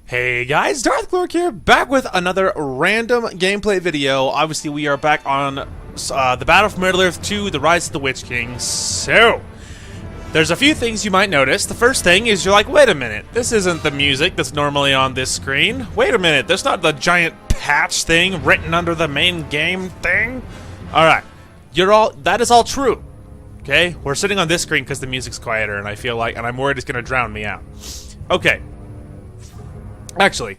Hey guys, Darth Glork here, back with another random gameplay video. Obviously, we are back on the Battle for Middle-earth 2, The Rise of the Witch King. So, there's a few things you might notice. The first thing is you're like, wait a minute, this isn't the music that's normally on this screen. Wait a minute, that's not the giant patch thing written under the main game thing. Alright, that is all true. Okay, we're sitting on this screen because the music's quieter and I feel like, and I'm worried it's going to drown me out. Okay. Actually,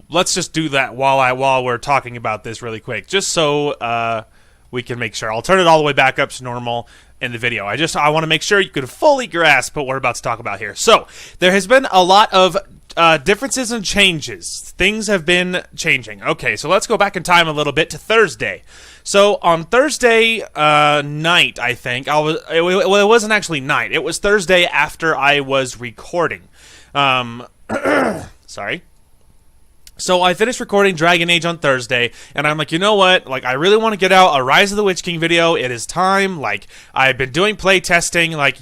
let's just do that while we're talking about this really quick, just so we can make sure. I'll turn it all the way back up to normal in the video. I want to make sure you can fully grasp what we're about to talk about here. So, there has been a lot of differences and changes. Things have been changing. Okay, so let's go back in time a little bit to Thursday. So, on Thursday night, I think, it wasn't actually night. It was Thursday after I was recording. Sorry. So I finished recording Dragon Age on Thursday, and I'm like, you know what? Like, I really want to get out a Rise of the Witch King video. It is time. Like, I've been doing play testing. Let's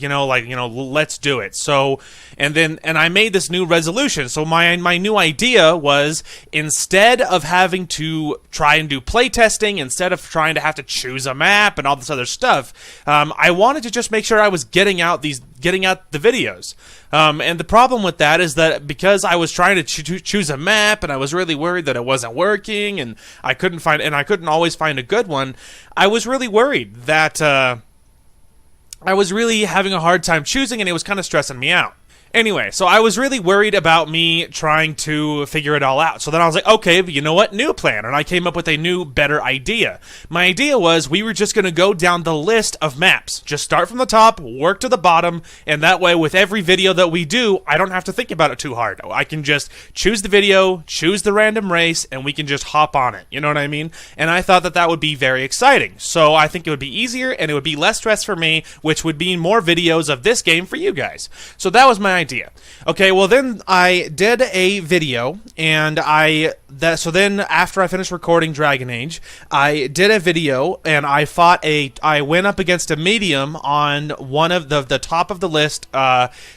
do it. So, and I made this new resolution. So my new idea was, instead of having to try and do play testing, instead of trying to have to choose a map and all this other stuff, I wanted to just make sure I was getting out the videos. And the problem with that is that because I was trying to choose a map and I was really worried that it wasn't working and I couldn't always find a good one, I was really worried that I was really having a hard time choosing, and it was kind of stressing me out. Anyway, so I was really worried about me trying to figure it all out. So then I was like, okay, but you know what? New plan. And I came up with a new, better idea. My idea was we were just going to go down the list of maps. Just start from the top, work to the bottom, and that way with every video that we do, I don't have to think about it too hard. I can just choose the video, choose the random race, and we can just hop on it. You know what I mean? And I thought that would be very exciting. So I think it would be easier, and it would be less stress for me, which would mean more videos of this game for you guys. So that was my idea. Okay, well then I did a video, and so then after I finished recording Dragon Age, I did a video, and I went up against a medium on one of the top of the list,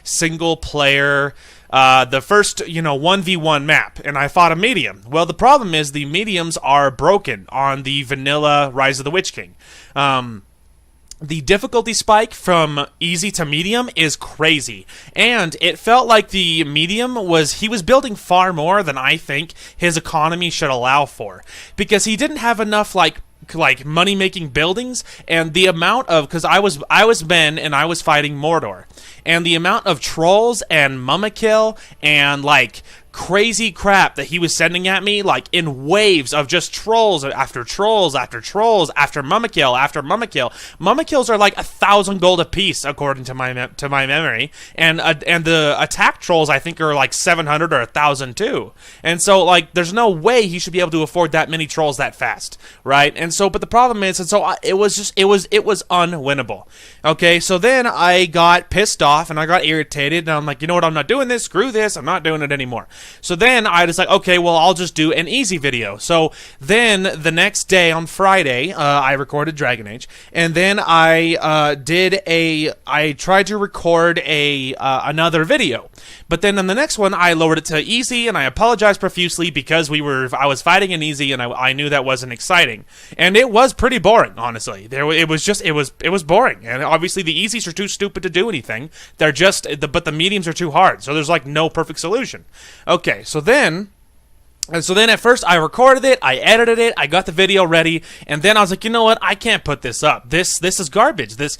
single player, the first, 1v1 map, and I fought a medium. Well, the problem is the mediums are broken on the vanilla Rise of the Witch King. The difficulty spike from easy to medium is crazy, and it felt like the medium he was building far more than I think his economy should allow for, because he didn't have enough like money-making buildings, and the amount of, because I was Ben and I was fighting Mordor, and the amount of trolls and Mummakill and crazy crap that he was sending at me, in waves of just trolls after trolls after trolls after Mummakill after Mummakill. Mummakills are 1,000 gold apiece according to my memory, and the attack trolls I think are 700 or 1,000 too. And so there's no way he should be able to afford that many trolls that fast, right? And so, but the problem is, it was unwinnable. Okay, so then I got pissed off and I got irritated, and I'm like, you know what? I'm not doing this. Screw this. I'm not doing it anymore. So then I was like, okay, well, I'll just do an easy video. So then the next day on Friday, I recorded Dragon Age, and then I tried to record another video. But then on the next one, I lowered it to easy, and I apologized profusely because I was fighting in easy, and I knew that wasn't exciting. And it was pretty boring, honestly. It was boring. And obviously the easies are too stupid to do anything. But the mediums are too hard. So there's no perfect solution. Okay, so then at first I recorded it, I edited it, I got the video ready, and then I was like, you know what, I can't put this up. This is garbage. The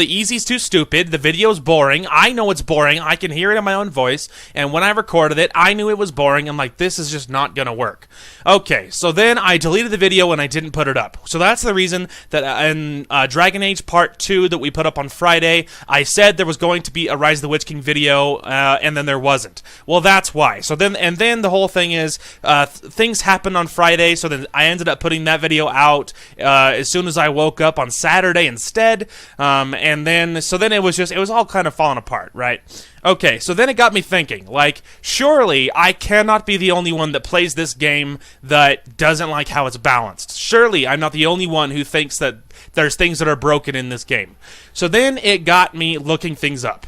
easy's too stupid, the video's boring, I know it's boring, I can hear it in my own voice, and when I recorded it, I knew it was boring. I'm like, this is just not gonna work. Okay, so then I deleted the video and I didn't put it up. So that's the reason that in Dragon Age Part 2 that we put up on Friday, I said there was going to be a Rise of the Witch King video, and then there wasn't. Well, that's why. So then the whole thing is, things happened on Friday, so then I ended up putting that video out as soon as I woke up on Saturday instead, and then it was all kind of falling apart, right? Okay, so then it got me thinking, surely I cannot be the only one that plays this game that doesn't like how it's balanced. Surely I'm not the only one who thinks that there's things that are broken in this game. So then it got me looking things up.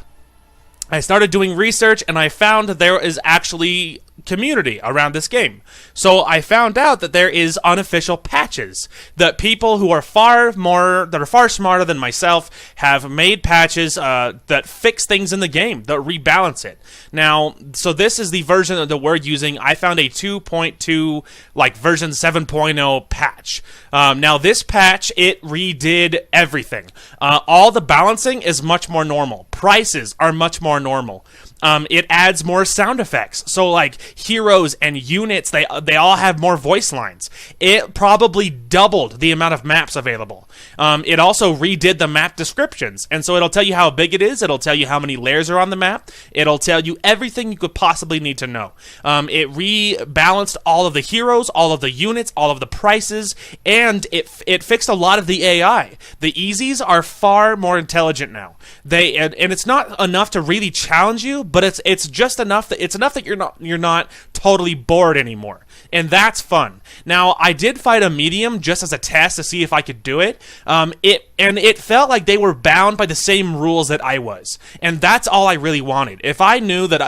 I started doing research, and I found that there is actually community around this game. So I found out that there is unofficial patches that people who are far smarter than myself have made patches that fix things in the game, that rebalance it. Now, so this is the version that we're using. I found a 2.2, like version 7.0 patch. Now this patch, it redid everything. All the balancing is much more normal. Prices are much more normal. It adds more sound effects. So like heroes and units, they all have more voice lines. It probably doubled the amount of maps available. It also redid the map descriptions. And so it'll tell you how big it is. It'll tell you how many layers are on the map. It'll tell you everything you could possibly need to know. It rebalanced all of the heroes, all of the units, all of the prices, and it fixed a lot of the AI. The easies are far more intelligent now. And it's not enough to really challenge you, but it's just enough that you're not totally bored anymore, and that's fun. Now I did fight a medium just as a test to see if I could do it. It felt like they were bound by the same rules that I was, and that's all I really wanted. If I knew that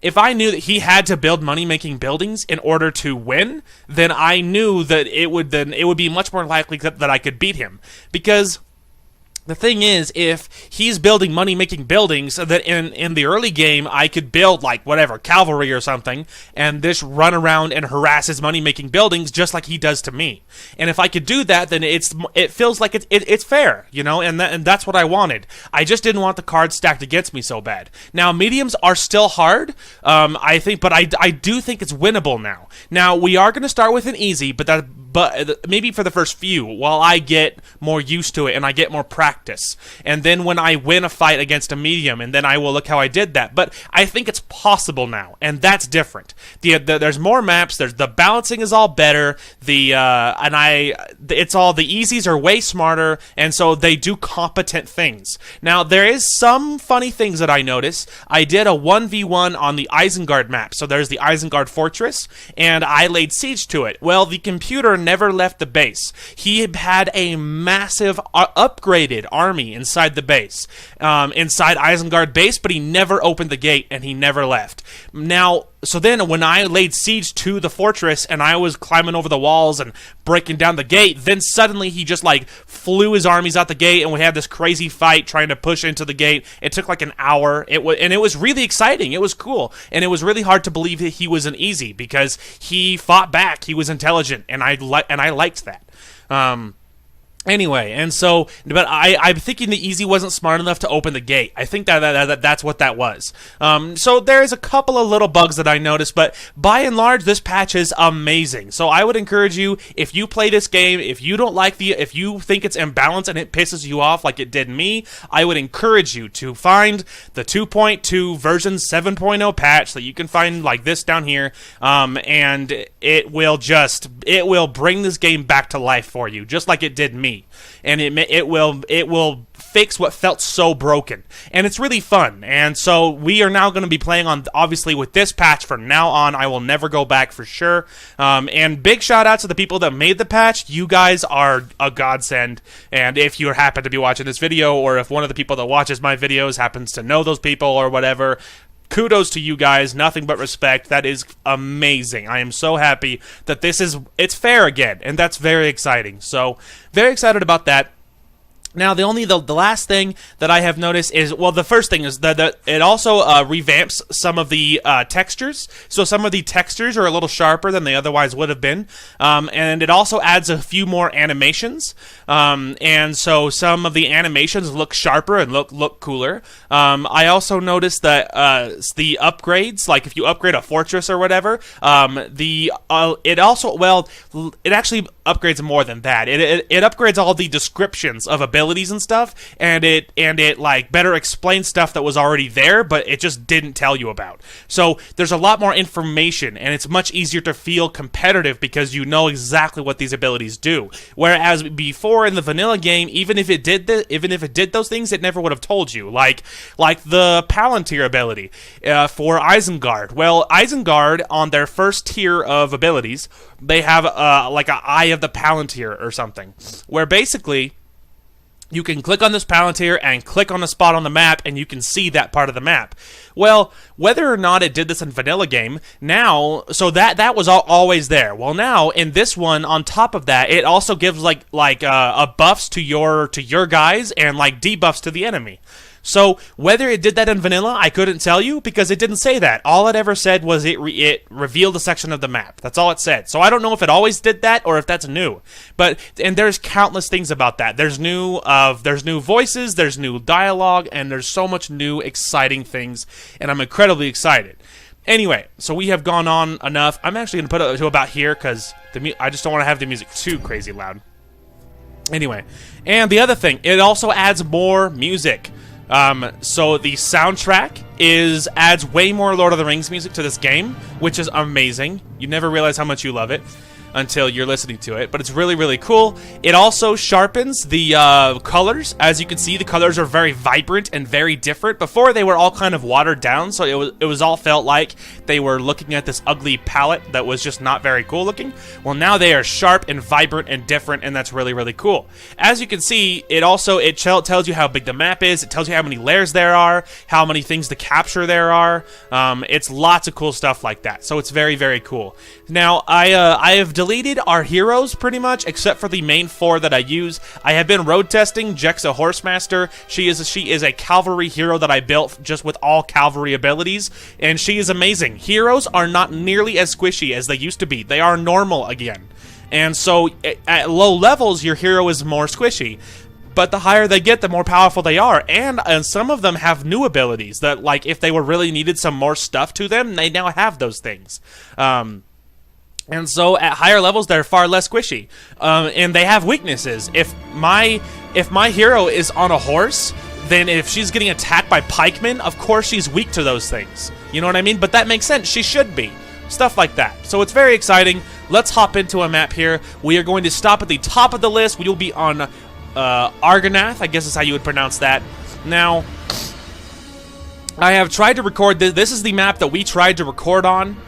if I knew that he had to build money-making buildings in order to win, then I knew that it would be much more likely that I could beat him, because the thing is, if he's building money-making buildings, so that in the early game, I could build, like, whatever, cavalry or something, and just run around and harass his money-making buildings just like he does to me. And if I could do that, then it feels like it's fair, you know, and that's what I wanted. I just didn't want the cards stacked against me so bad. Now, mediums are still hard, I think, but I do think it's winnable now. Now, we are going to start with an easy, but maybe for the first few, while I get more used to it and I get more practice. And then when I win a fight against a medium, and then I will look how I did that. But I think it's possible now, and that's different. There's more maps. The balancing is all better. It's all, the easies are way smarter, and so they do competent things. Now, there is some funny things that I noticed. I did a 1v1 on the Isengard map. So there's the Isengard fortress, and I laid siege to it. Well, the computer never left the base. He had a massive upgraded army inside the base, inside Isengard base, but he never opened the gate and he never left. Now, so then when I laid siege to the fortress and I was climbing over the walls and breaking down the gate, then suddenly he just like flew his armies out the gate, and we had this crazy fight trying to push into the gate. It took like an hour. It was really exciting. It was cool, and it was really hard to believe that he was an easy, because he fought back. He was intelligent, and I liked that. Anyway, and so, but I'm thinking the easy wasn't smart enough to open the gate. I think that's what that was. So there's a couple of little bugs that I noticed, but by and large, this patch is amazing. So I would encourage you, if you play this game, if you think it's imbalanced and it pisses you off like it did me, I would encourage you to find the 2.2 version 7.0 patch that you can find like this down here, and it will bring this game back to life for you, just like it did me. And it will fix what felt so broken, and it's really fun. And so we are now going to be playing on, obviously, with this patch from now on. I will never go back for sure. And big shout out to the people that made the patch. You guys are a godsend. And if you happen to be watching this video, or if one of the people that watches my videos happens to know those people or whatever, kudos to you guys. Nothing but respect. That is amazing. I am so happy that it's fair again, and that's very exciting. So very excited about that. Now, the last thing that I have noticed is, well, the first thing is that it also revamps some of the textures. So some of the textures are a little sharper than they otherwise would have been. And it also adds a few more animations. And so some of the animations look sharper and look cooler. I also noticed that the upgrades, like if you upgrade a fortress or whatever, it actually upgrades more than that. It upgrades all the descriptions of abilities and stuff, and it like better explains stuff that was already there, but it just didn't tell you about. So there's a lot more information, and it's much easier to feel competitive because you know exactly what these abilities do. Whereas before in the vanilla game, even if it did those things, it never would have told you. Like the Palantir ability for Isengard. Well, Isengard, on their first tier of abilities, they have like an Eye of the Palantir or something, where basically you can click on this Palantir and click on the spot on the map, and you can see that part of the map. Well, whether or not it did this in vanilla game, now, so that was always there. Well, now in this one, on top of that, it also gives like buffs to your guys and like debuffs to the enemy. So whether it did that in vanilla, I couldn't tell you because it didn't say that. All it ever said was it revealed a section of the map. That's all it said. So I don't know if it always did that or if that's new. And there's countless things about that. There's new voices, there's new dialogue, and there's so much new exciting things, and I'm incredibly excited. Anyway, so we have gone on enough. I'm actually going to put it to about here because I just don't want to have the music too crazy loud. Anyway, and the other thing, it also adds more music. So the soundtrack adds way more Lord of the Rings music to this game, which is amazing. You never realize how much you love it until you're listening to it, but it's really, really cool. It also sharpens the colors. As you can see, the colors are very vibrant and very different. Before, they were all kind of watered down, so it was all felt like they were looking at this ugly palette that was just not very cool looking. Well, now they are sharp and vibrant and different, and that's really, really cool. As you can see, it tells you how big the map is. It tells you how many layers there are, how many things to capture there are. It's lots of cool stuff like that, so it's very, very cool. Now, I have deleted our heroes pretty much, except for the main 4 that I use. I have been road testing Jexa Horsemaster. She is a cavalry hero that I built just with all cavalry abilities, and she is amazing. Heroes are not nearly as squishy as they used to be. They are normal again. And so at low levels, your hero is more squishy. But the higher they get, the more powerful they are. And some of them have new abilities that, like, if they were really needed some more stuff to them, they now have those things. And so at higher levels, they're far less squishy. And they have weaknesses. If my hero is on a horse, then if she's getting attacked by pikemen, of course she's weak to those things. You know what I mean? But that makes sense. She should be. Stuff like that. So it's very exciting. Let's hop into a map here. We are going to stop at the top of the list. We will be on Argonath, I guess is how you would pronounce that. Now, I have tried to record this is the map that we tried to record on.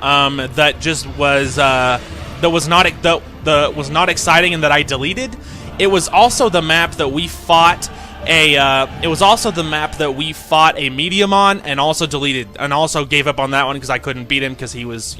That just was was not exciting and that I deleted. It was also the map that we fought a medium on and also deleted and also gave up on that one because I couldn't beat him because it was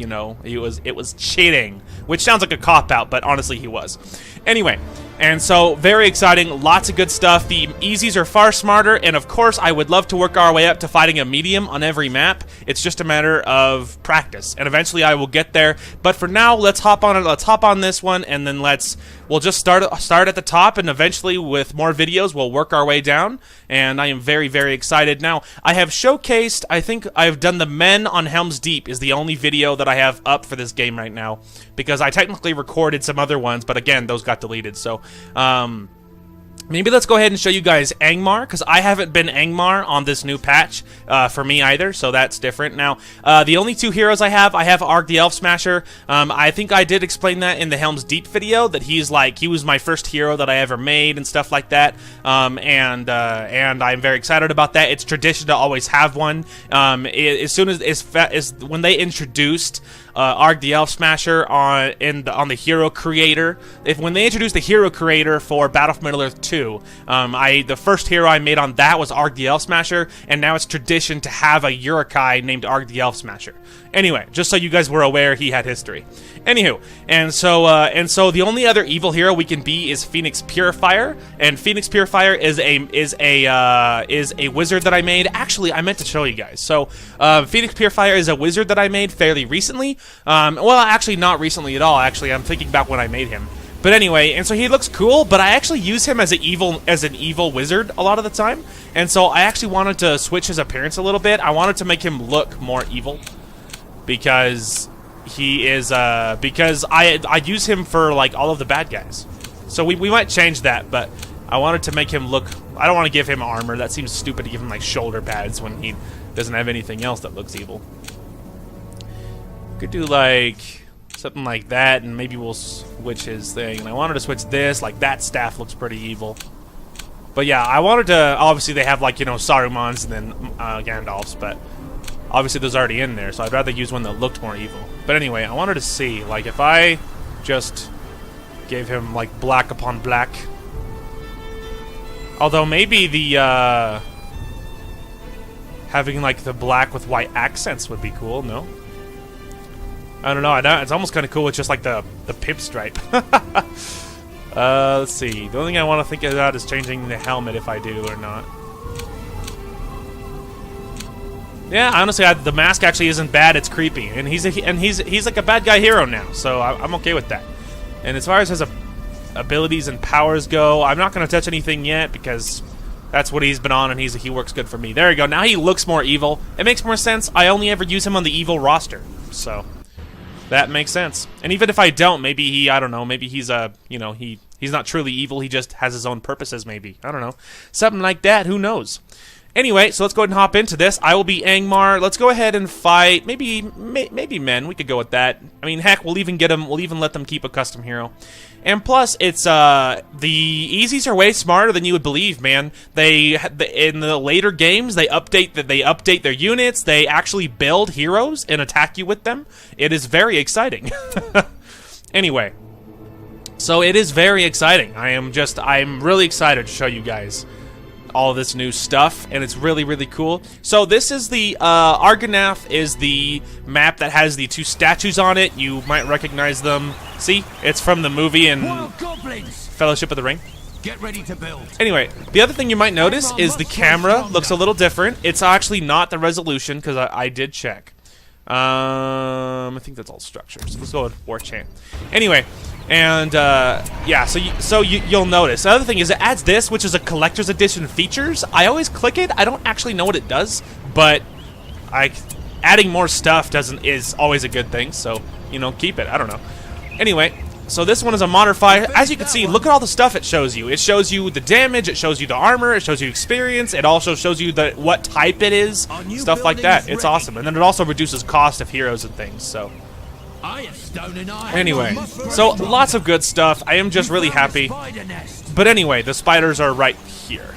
cheating, which sounds like a cop-out, but honestly he was. Anyway, and so very exciting, lots of good stuff. The easies are far smarter, and of course I would love to work our way up to fighting a medium on every map. It's just a matter of practice, and eventually I will get there. But for now, let's hop on it. Let's hop on this one, and then we'll just start at the top, and eventually with more videos we'll work our way down. And I am very, very excited. Now, I have showcased, I think I've done the Men on Helm's Deep is the only video that I have up for this game right now, because I technically recorded some other ones, but again, those got deleted. So, maybe let's go ahead and show you guys Angmar, because I haven't been Angmar on this new patch for me either, so that's different. Now, the only 2 heroes I have Arg the Elf Smasher. I think I did explain that in the Helm's Deep video, that he was my first hero that I ever made and stuff like that. And I'm very excited about that. It's tradition to always have one. As soon as when they introduced Arg the Elf Smasher on the hero creator, when they introduced the hero creator for Battle for Middle-earth 2, the first hero I made on that was Arg the Elf Smasher, and now it's tradition to have a Urukai named Arg the Elf Smasher. Anyway, just so you guys were aware, he had history. Anywho, and so the only other evil hero we can be is Phoenix Purifier, and Phoenix Purifier is a wizard that I made. Actually, I meant to show you guys. So, Phoenix Purifier is a wizard that I made fairly recently. Well, actually, not recently at all. Actually, I'm thinking back when I made him. But anyway, and so he looks cool, but I actually use him as an evil wizard a lot of the time. And so I actually wanted to switch his appearance a little bit. I wanted to make him look more evil, because he is because I use him for like all of the bad guys. So we might change that, but I wanted to make him look. I don't want to give him armor. That seems stupid to give him like shoulder pads when he doesn't have anything else that looks evil. Could do like something like that, and maybe we'll switch his thing. And I wanted to switch this, like that staff looks pretty evil. But yeah, I wanted to, obviously they have like, Saruman's and then Gandalf's, but obviously those are already in there, so I'd rather use one that looked more evil. But anyway, I wanted to see, like, if I just gave him like black upon black. Although maybe the having like the black with white accents would be cool. No, I don't know. It's almost kind of cool with just like the pinstripe. Let's see. The only thing I want to think about is changing the helmet if I do or not. Yeah, honestly, the mask actually isn't bad. It's creepy, and he's like a bad guy hero now, so I'm okay with that. And as far as his abilities and powers go, I'm not going to touch anything yet because that's what he's been on, and he works good for me. There you go. Now he looks more evil. It makes more sense. I only ever use him on the evil roster, so that makes sense. And even if I don't, maybe I don't know, maybe he's he's not truly evil. He just has his own purposes. Maybe, I don't know, something like that. Who knows? Anyway, so let's go ahead and hop into this. I will be Angmar. Let's go ahead and fight. Maybe men. We could go with that. I mean, heck, we'll even get them. We'll even let them keep a custom hero. And plus, it's the Easies are way smarter than you would believe, man. They in the later games they update their units. They actually build heroes and attack you with them. It is very exciting. Anyway, so it is very exciting. I'm really excited to show you guys all this new stuff, and it's really, really cool. So this is the Argonath is the map that has the 2 statues on it. You might recognize them. See, it's from the movie and Fellowship of the Ring. Get ready to build. Anyway, the other thing you might notice is the camera looks a little different. It's actually not the resolution because I did check. I think that's all structures. Let's go with War Chant. Anyway. And yeah, so you'll notice. The other thing is it adds this, which is a collector's edition features. I always click it. I don't actually know what it does, but adding more stuff is always a good thing. So keep it. I don't know. Anyway, so this one is a modifier. As you can see, look at all the stuff it shows you. It shows you the damage. It shows you the armor. It shows you experience. It also shows you what type it is. Stuff like that. It's awesome. And then it also reduces cost of heroes and things. So. Anyway, so lots of good stuff. I am just really happy. But anyway, the spiders are right here,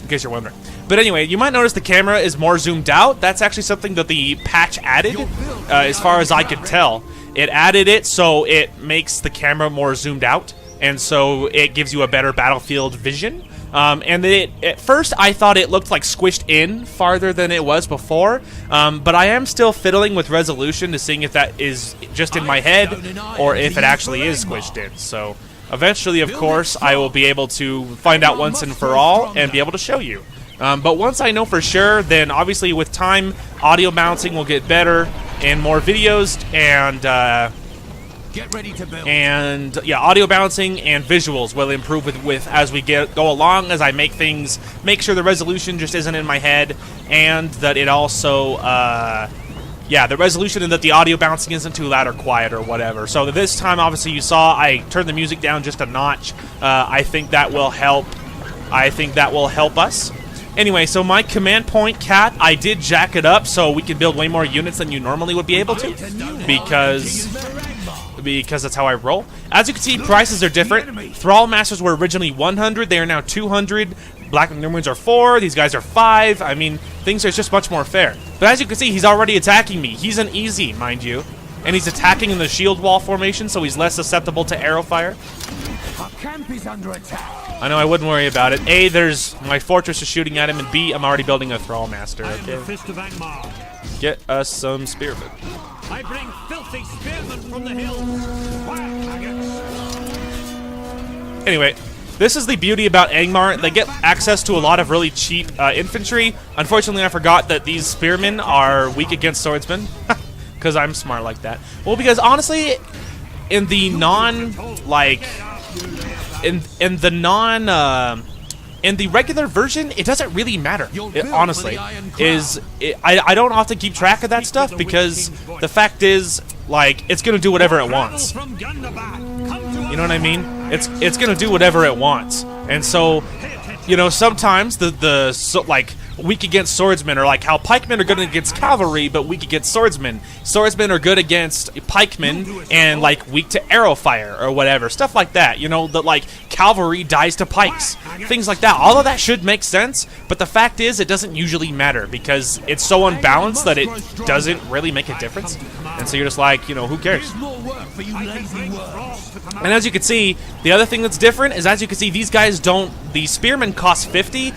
in case you're wondering. But anyway, you might notice the camera is more zoomed out. That's actually something that the patch added, as far as I could tell. It added it so it makes the camera more zoomed out, and so it gives you a better battlefield vision. And at first I thought it looked like squished in farther than it was before, but I am still fiddling with resolution to seeing if that is just in my head or if it actually is squished in. So eventually, of course, I will be able to find out once and for all and be able to show you. But once I know for sure, then obviously with time, audio bouncing will get better and more videos, and get ready to build. And yeah, audio balancing and visuals will improve with as we go along, as I make sure the resolution just isn't in my head, and that it also yeah, the resolution and that the audio bouncing isn't too loud or quiet or whatever. So this time, obviously, you saw I turned the music down just a notch. I think that will help. I think that will help us. Anyway, so my command point, Cat, I did jack it up so we can build way more units than you normally would be able to, because that's how I roll. As you can see, prices are different. Thrall Masters were originally 100, they are now 200. Black Numerals are 4, these guys are 5. I mean, things are just much more fair. But as you can see, he's already attacking me. He's an easy, mind you. And he's attacking in the shield wall formation, so he's less susceptible to arrow fire. Our camp is under attack. I know, I wouldn't worry about it. A, there's my fortress is shooting at him, and B, I'm already building a Thrall Master. Okay. Get us some spearmen. I bring filthy spearmen from the hills. Anyway, this is the beauty about Angmar. They get access to a lot of really cheap infantry. Unfortunately, I forgot that these spearmen are weak against swordsmen. Because I'm smart like that. Well, because honestly, in the in the regular version, it doesn't really matter. Honestly, I don't often keep track of that stuff because the fact is, like, it's gonna do whatever it wants. You know what I mean? It's gonna do whatever it wants, and so, you know, sometimes like weak against swordsmen, or like how pikemen are good against cavalry but weak against swordsmen. Swordsmen are good against pikemen and like weak to arrow fire or whatever, stuff like that. You know, that like cavalry dies to pikes, things like that. All of that should make sense, but the fact is it doesn't usually matter because it's so unbalanced that it doesn't really make a difference. And so you're just like, you know, who cares? And as you can see, the other thing that's different is, as you can see, these guys don't, the spearmen cost 50,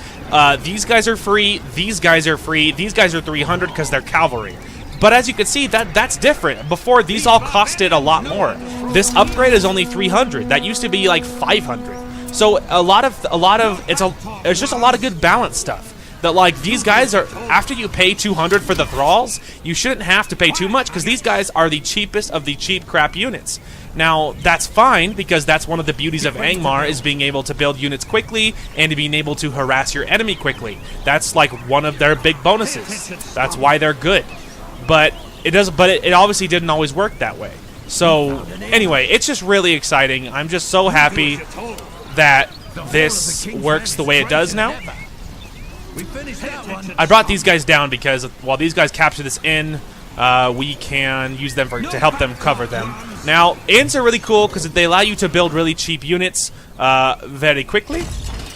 these guys are free, these guys are free, these guys are 300 because they're cavalry. But as you can see, that's different. Before, these all costed a lot more. This upgrade is only 300. That used to be like 500. So there's just a lot of good balance stuff. That like these guys are, after you pay 200 for the thralls, you shouldn't have to pay too much because these guys are the cheapest of the cheap crap units. Now that's fine because that's one of the beauties of Angmar, is being able to build units quickly and to being able to harass your enemy quickly. That's like one of their big bonuses. That's why they're good. But it obviously didn't always work that way. So anyway, it's just really exciting. I'm just so happy that this works the way it does now. I brought these guys down because while these guys capture this inn, we can use them to help them cover them. Now, inns are really cool because they allow you to build really cheap units very quickly,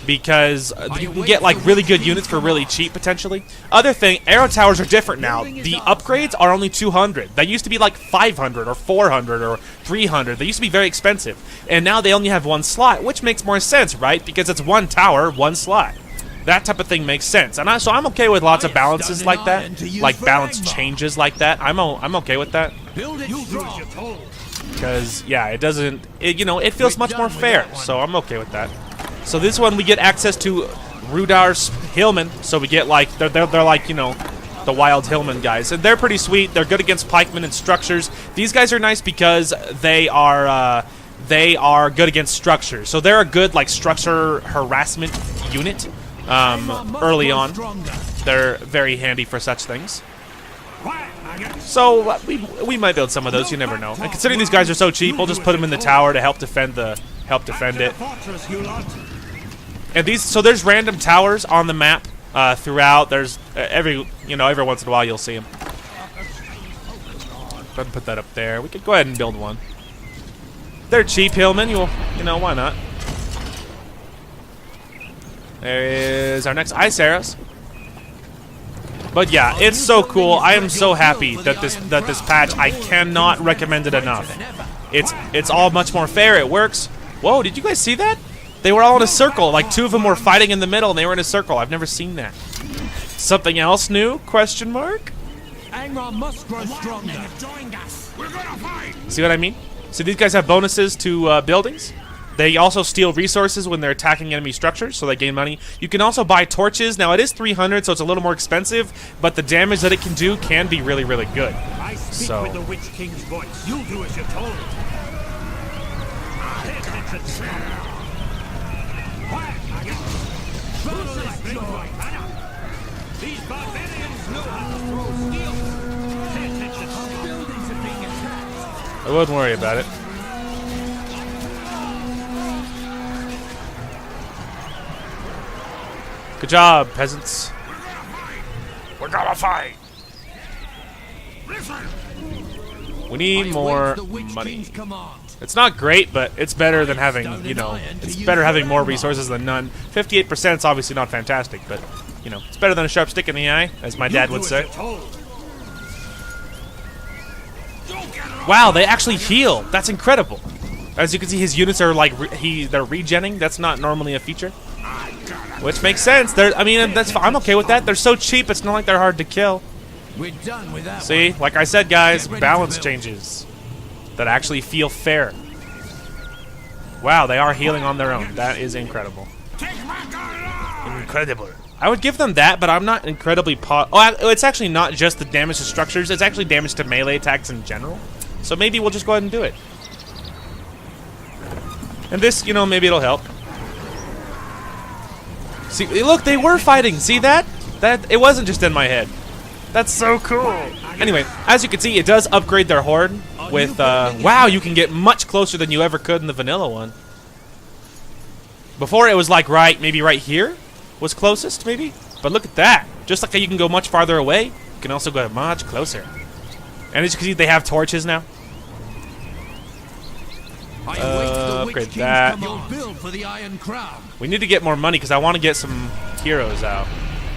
because you can get like really good units for really cheap potentially. Other thing, arrow towers are different now. The upgrades are only 200. They used to be like 500 or 400 or 300. They used to be very expensive, and now they only have one slot, which makes more sense, right? Because it's one tower, one slot. That type of thing makes sense, and so I'm okay with lots of balances like that, like balance changes like that. I'm okay with that, because yeah, it feels much more fair. So I'm okay with that. So this one we get access to Rudar's Hillmen, so we get like they're like, you know, the wild Hillman guys, and they're pretty sweet. They're good against pikemen and structures. These guys are nice because they are good against structures, so they're a good like structure harassment unit. Early on, they're very handy for such things. So we might build some of those. You never know. And considering these guys are so cheap, we'll just put them in the tower to help defend it. And there's random towers on the map throughout. There's every once in a while you'll see them. Go ahead and put that up there. We could go ahead and build one. They're cheap hillmen. Why not? There is our next ice arrows. But yeah, it's so cool. I am so happy that this patch, I cannot recommend it enough. It's all much more fair. It works. Whoa, did you guys see that? They were all in a circle. Like two of them were fighting in the middle and they were in a circle. I've never seen that. Something else new? Question mark? Angmar must grow stronger. See what I mean? So these guys have bonuses to buildings. They also steal resources when they're attacking enemy structures, so they gain money. You can also buy torches. Now, it is 300, so it's a little more expensive, but the damage that it can do can be really, really good. I speak with the Witch King's voice. You'll do as you're told. These barbarians know how to throw steel. Buildings are being attacked. I wouldn't worry about it. Good job, peasants. We're gonna fight. We need more money. It's not great, but it's better than having, it's better having more resources than none. 58% is obviously not fantastic, but, it's better than a sharp stick in the eye, as my dad would say. Wow, they actually heal. That's incredible. As you can see, his units are like, they're regenning. That's not normally a feature. Which makes sense. I'm okay with that. They're so cheap, it's not like they're hard to kill. We're done with that. See, like I said, guys, balance changes that actually feel fair. Wow, they are healing on their own. That is incredible. Incredible. I would give them that, but I'm not incredibly it's actually not just the damage to structures. It's actually damage to melee attacks in general. So maybe we'll just go ahead and do it. And this, maybe it'll help. See, look, they were fighting. See that? It wasn't just in my head. That's so cool. Anyway, as you can see, it does upgrade their horde with, wow, you can get much closer than you ever could in the vanilla one. Before, it was like maybe right here was closest, maybe? But look at that. Just like how you can go much farther away, you can also go much closer. And as you can see, they have torches now. Upgrade that. We need to get more money because I want to get some heroes out.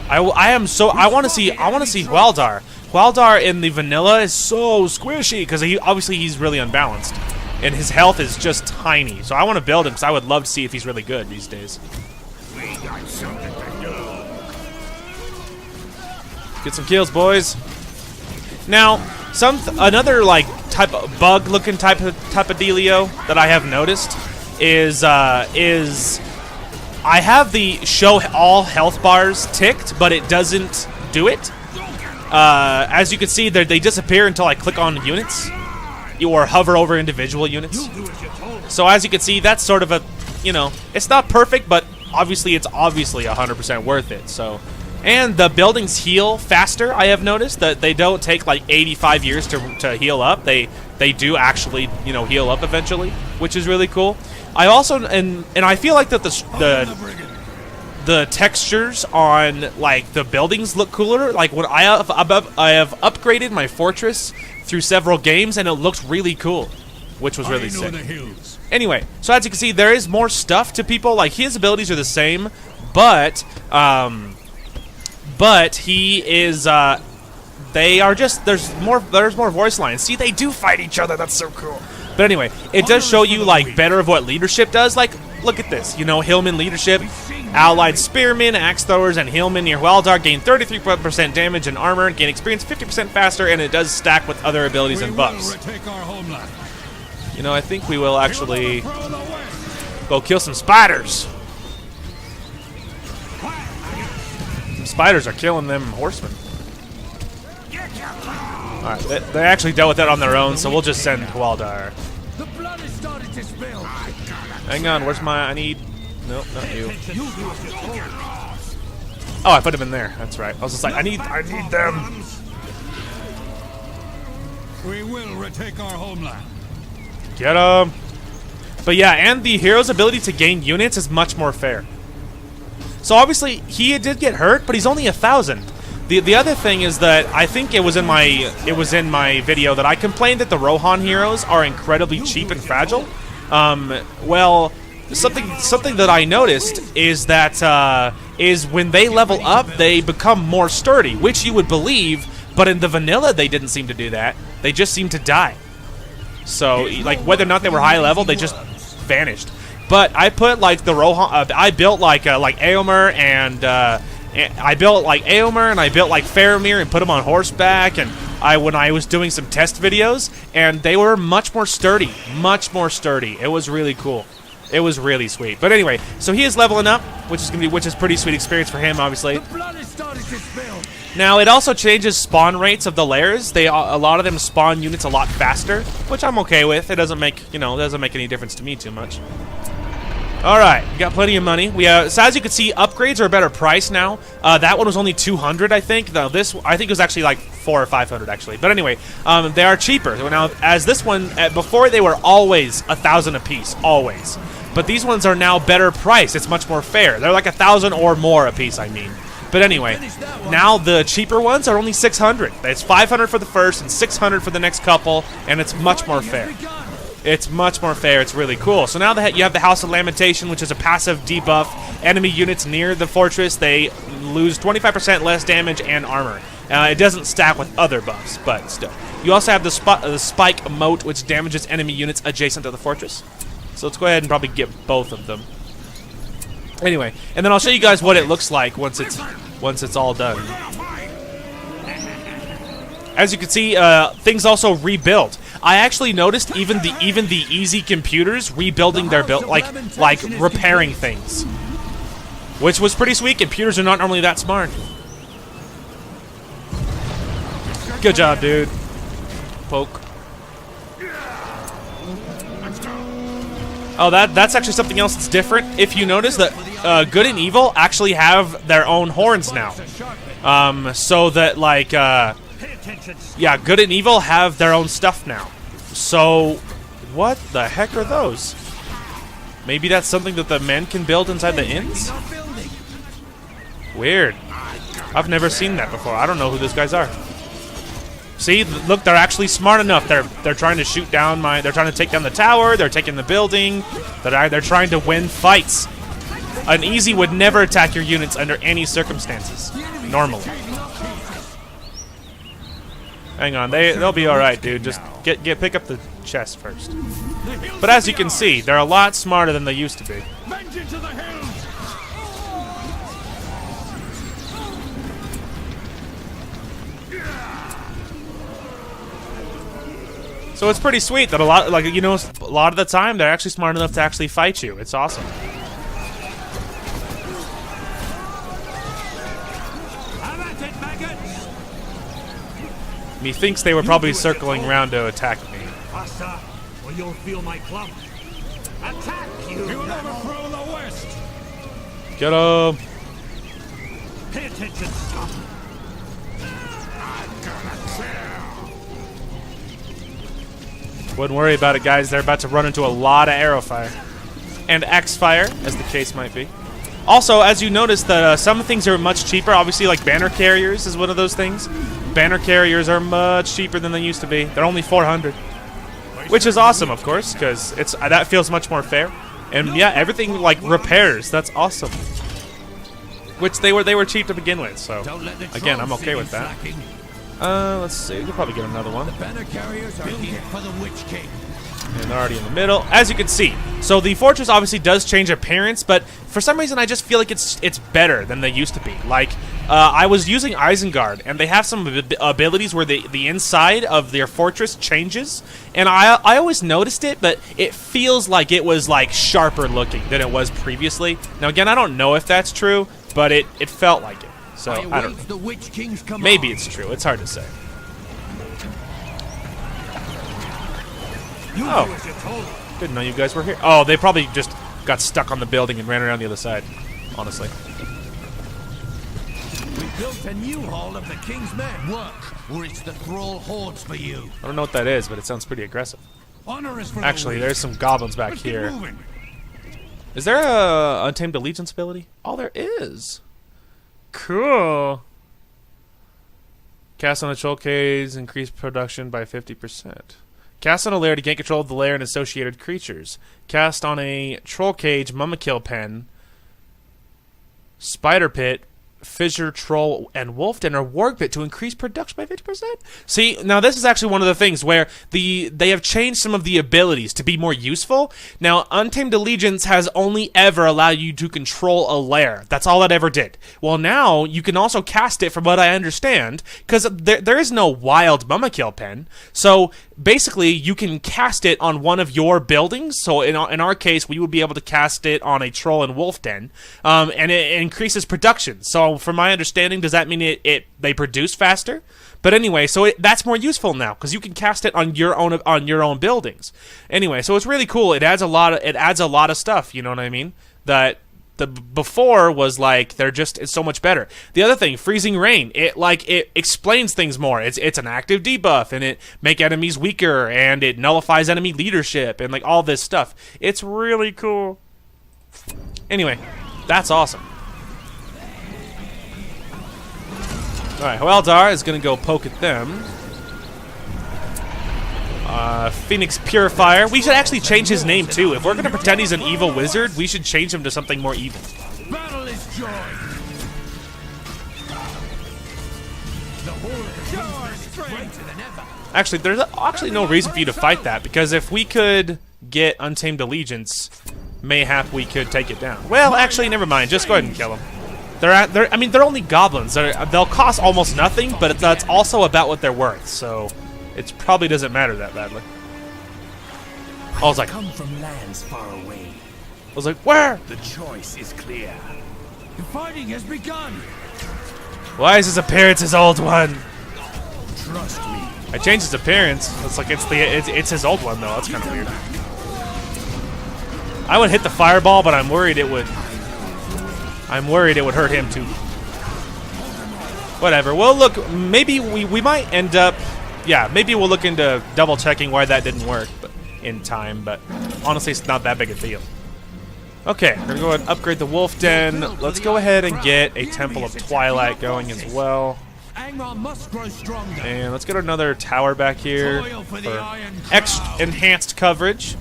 I want to see Hwaldar. Hwaldar in the vanilla is so squishy because obviously he's really unbalanced, and his health is just tiny. So I want to build him because I would love to see if he's really good these days. We got something to do. Get some kills, boys. Now, another like type of bug-looking type of dealio that I have noticed is I have the show all health bars ticked, but it doesn't do it. As you can see, they disappear until I click on units or hover over individual units. So as you can see, that's sort of a, it's not perfect, but obviously it's 100% worth it. So, and the buildings heal faster. I have noticed that they don't take like 85 years to heal up. They do actually, heal up eventually, which is really cool. I also and I feel like that the textures on like the buildings look cooler. Like when I have upgraded my fortress through several games, and it looks really cool, which was really sick. Anyway, so as you can see, there is more stuff to people. Like his abilities are the same, but he is they are just there's more voice lines. See, they do fight each other. That's so cool. But anyway, it does show you like better of what leadership does. Like, look at this. Hillman leadership, allied spearmen, axe throwers, and Hillman near Hwaldar gain 33% damage and armor, and gain experience 50% faster, and it does stack with other abilities and buffs. I think we will actually go kill some spiders. Some spiders are killing them horsemen. Alright, they actually dealt with that on their own, so we'll just send Hwaldar. The blood has started to spill. Hang on, where's my... Nope, not you. Oh, I put him in there. That's right. I was just like, I need them. We will retake our homeland. Get him. But yeah, and the hero's ability to gain units is much more fair. So obviously, he did get hurt, but he's only 1,000. The other thing is that I think it was in my video that I complained that the Rohan heroes are incredibly cheap and fragile. Well, something that I noticed is that is when they level up, they become more sturdy, which you would believe, but in the vanilla they didn't seem to do that. They just seemed to die. So like whether or not they were high level, they just vanished. But I put like the Rohan, I built like Aomer and I built like Aomer and I built like Faramir and put them on horseback, and when I was doing some test videos, and they were much more sturdy. It was really cool. It was really sweet. But anyway, so he is leveling up, which is pretty sweet experience for him, obviously. The blood has started to spill. Now it also changes spawn rates of the lairs. A lot of them spawn units a lot faster, which I'm okay with. It doesn't make any difference to me too much. All right, we got plenty of money. So as you can see, upgrades are a better price now. That one was only 200, I think. Now I think it was actually like 400 or 500 actually. But anyway, they are cheaper now. As this one, before they were always 1,000 a piece, always. But these ones are now better priced. It's much more fair. They're like 1,000 or more a piece, I mean. But anyway, now the cheaper ones are only 600. It's 500 for the first and 600 for the next couple, and it's much more fair. It's much more fair. It's really cool. So now that you have the House of Lamentation, which is a passive debuff. Enemy units near the fortress, they lose 25% less damage and armor. It doesn't stack with other buffs, but still. You also have the Spike Moat, which damages enemy units adjacent to the fortress. So let's go ahead and probably get both of them. Anyway, and then I'll show you guys what it looks like once it's all done. As you can see, things also rebuild. I actually noticed even the easy computers rebuilding their build, like repairing things, which was pretty sweet. Computers are not normally that smart. Good job, dude. Poke. Oh, that's actually something else that's different. If you notice that good and evil actually have their own horns now, so that like. Yeah, good and evil have their own stuff now. So, what the heck are those? Maybe that's something that the men can build inside the inns? Weird. I've never seen that before. I don't know who those guys are. See, look, they're actually smart enough. They're trying to shoot down my. They're trying to take down the tower. They're taking the building. They're trying to win fights. An easy would never attack your units under any circumstances, normally. Hang on, they'll be all right, dude. Just pick up the chest first. But as you can see, they're a lot smarter than they used to be. Vengeance to the hills! So it's pretty sweet that a lot of the time they're actually smart enough to actually fight you. It's awesome. Have at it, maggots! Methinks they were probably circling around to attack me. Faster, or you'll feel my club. Attack, you! We will overthrow the West! Get him! Pay attention, stop! Wouldn't worry about it, guys. They're about to run into a lot of arrow fire. And X fire, as the case might be. Also, as you notice, that some things are much cheaper. Obviously, like banner carriers is one of those things. Banner carriers are much cheaper than they used to be. They're only 400. Which is awesome, of course, because that feels much more fair. And yeah, everything like repairs. That's awesome. Which they were cheap to begin with, so again, I'm okay with that. Let's see. We'll probably get another one. The banner carriers are here for the Witch King. And they're already in the middle, as you can see. So the fortress obviously does change appearance, but for some reason I just feel like it's better than they used to be. Like, I was using Isengard, and they have some abilities where the inside of their fortress changes, and I always noticed it, but it feels like it was like sharper looking than it was previously. Now again, I don't know if that's true, but it felt like it. So I don't know. The Witch King's command. Maybe it's true. It's hard to say. Oh, didn't know you guys were here. Oh, they probably just got stuck on the building and ran around the other side, honestly. We built a new hall of the King's men. Work, or it's the thrall hordes for you. I don't know what that is, but it sounds pretty aggressive. Honor is for Actually, the there's some goblins back Let's keep here. moving. Is there a Untamed Allegiance ability? Oh, there is. Cool. Cast on a troll cage, increase production by 50%. Cast on a lair to gain control of the lair and associated creatures. Cast on a troll cage, mummikill pen, spider pit, fissure, troll, and wolf den or warg pit to increase production by 50%. See, now this is actually one of the things where they have changed some of the abilities to be more useful. Now, Untamed Allegiance has only ever allowed you to control a lair. That's all it ever did. Well, now you can also cast it, from what I understand, because there is no wild mummikill pen. So basically, you can cast it on one of your buildings. So in our case, we would be able to cast it on a troll and wolf den, and it increases production. So from my understanding, does that mean they produce faster? But anyway, so that's more useful now because you can cast it on your own buildings. Anyway, so it's really cool. It adds a lot of stuff. You know what I mean? That the before was like it's so much better. The other thing, freezing rain, it explains things more. It's an active debuff, and it make enemies weaker, and it nullifies enemy leadership, and like all this stuff. It's really cool. Anyway, that's awesome. Alright, Hoeldar is going to go poke at them. Phoenix Purifier. We should actually change his name, too. If we're going to pretend he's an evil wizard, we should change him to something more evil. Battle is joy. The whole of the King's men is greater than ever. Actually, there's actually no reason for you to fight that, because if we could get Untamed Allegiance, mayhap we could take it down. Well, actually, never mind. Just go ahead and kill him. They're only goblins. They'll cost almost nothing, but that's also about what they're worth, so it probably doesn't matter that badly. I was like, Come from lands far away. I was like, where? The choice is clear. The fighting has begun. Why is his appearance his old one? Trust me. I changed his appearance. It's like it's his old one though. That's kind of weird. I would hit the fireball, but I'm worried it would hurt him too. Whatever. Well, look, maybe we might end up. Yeah, maybe we'll look into double checking why that didn't work, but in time. But honestly, it's not that big a deal. Okay, we're gonna go ahead and upgrade the Wolf Den. Let's go ahead and get a Temple of Twilight going as well. Angmar must grow stronger. And let's get another tower back here Toil for the for Iron Crown. enhanced coverage.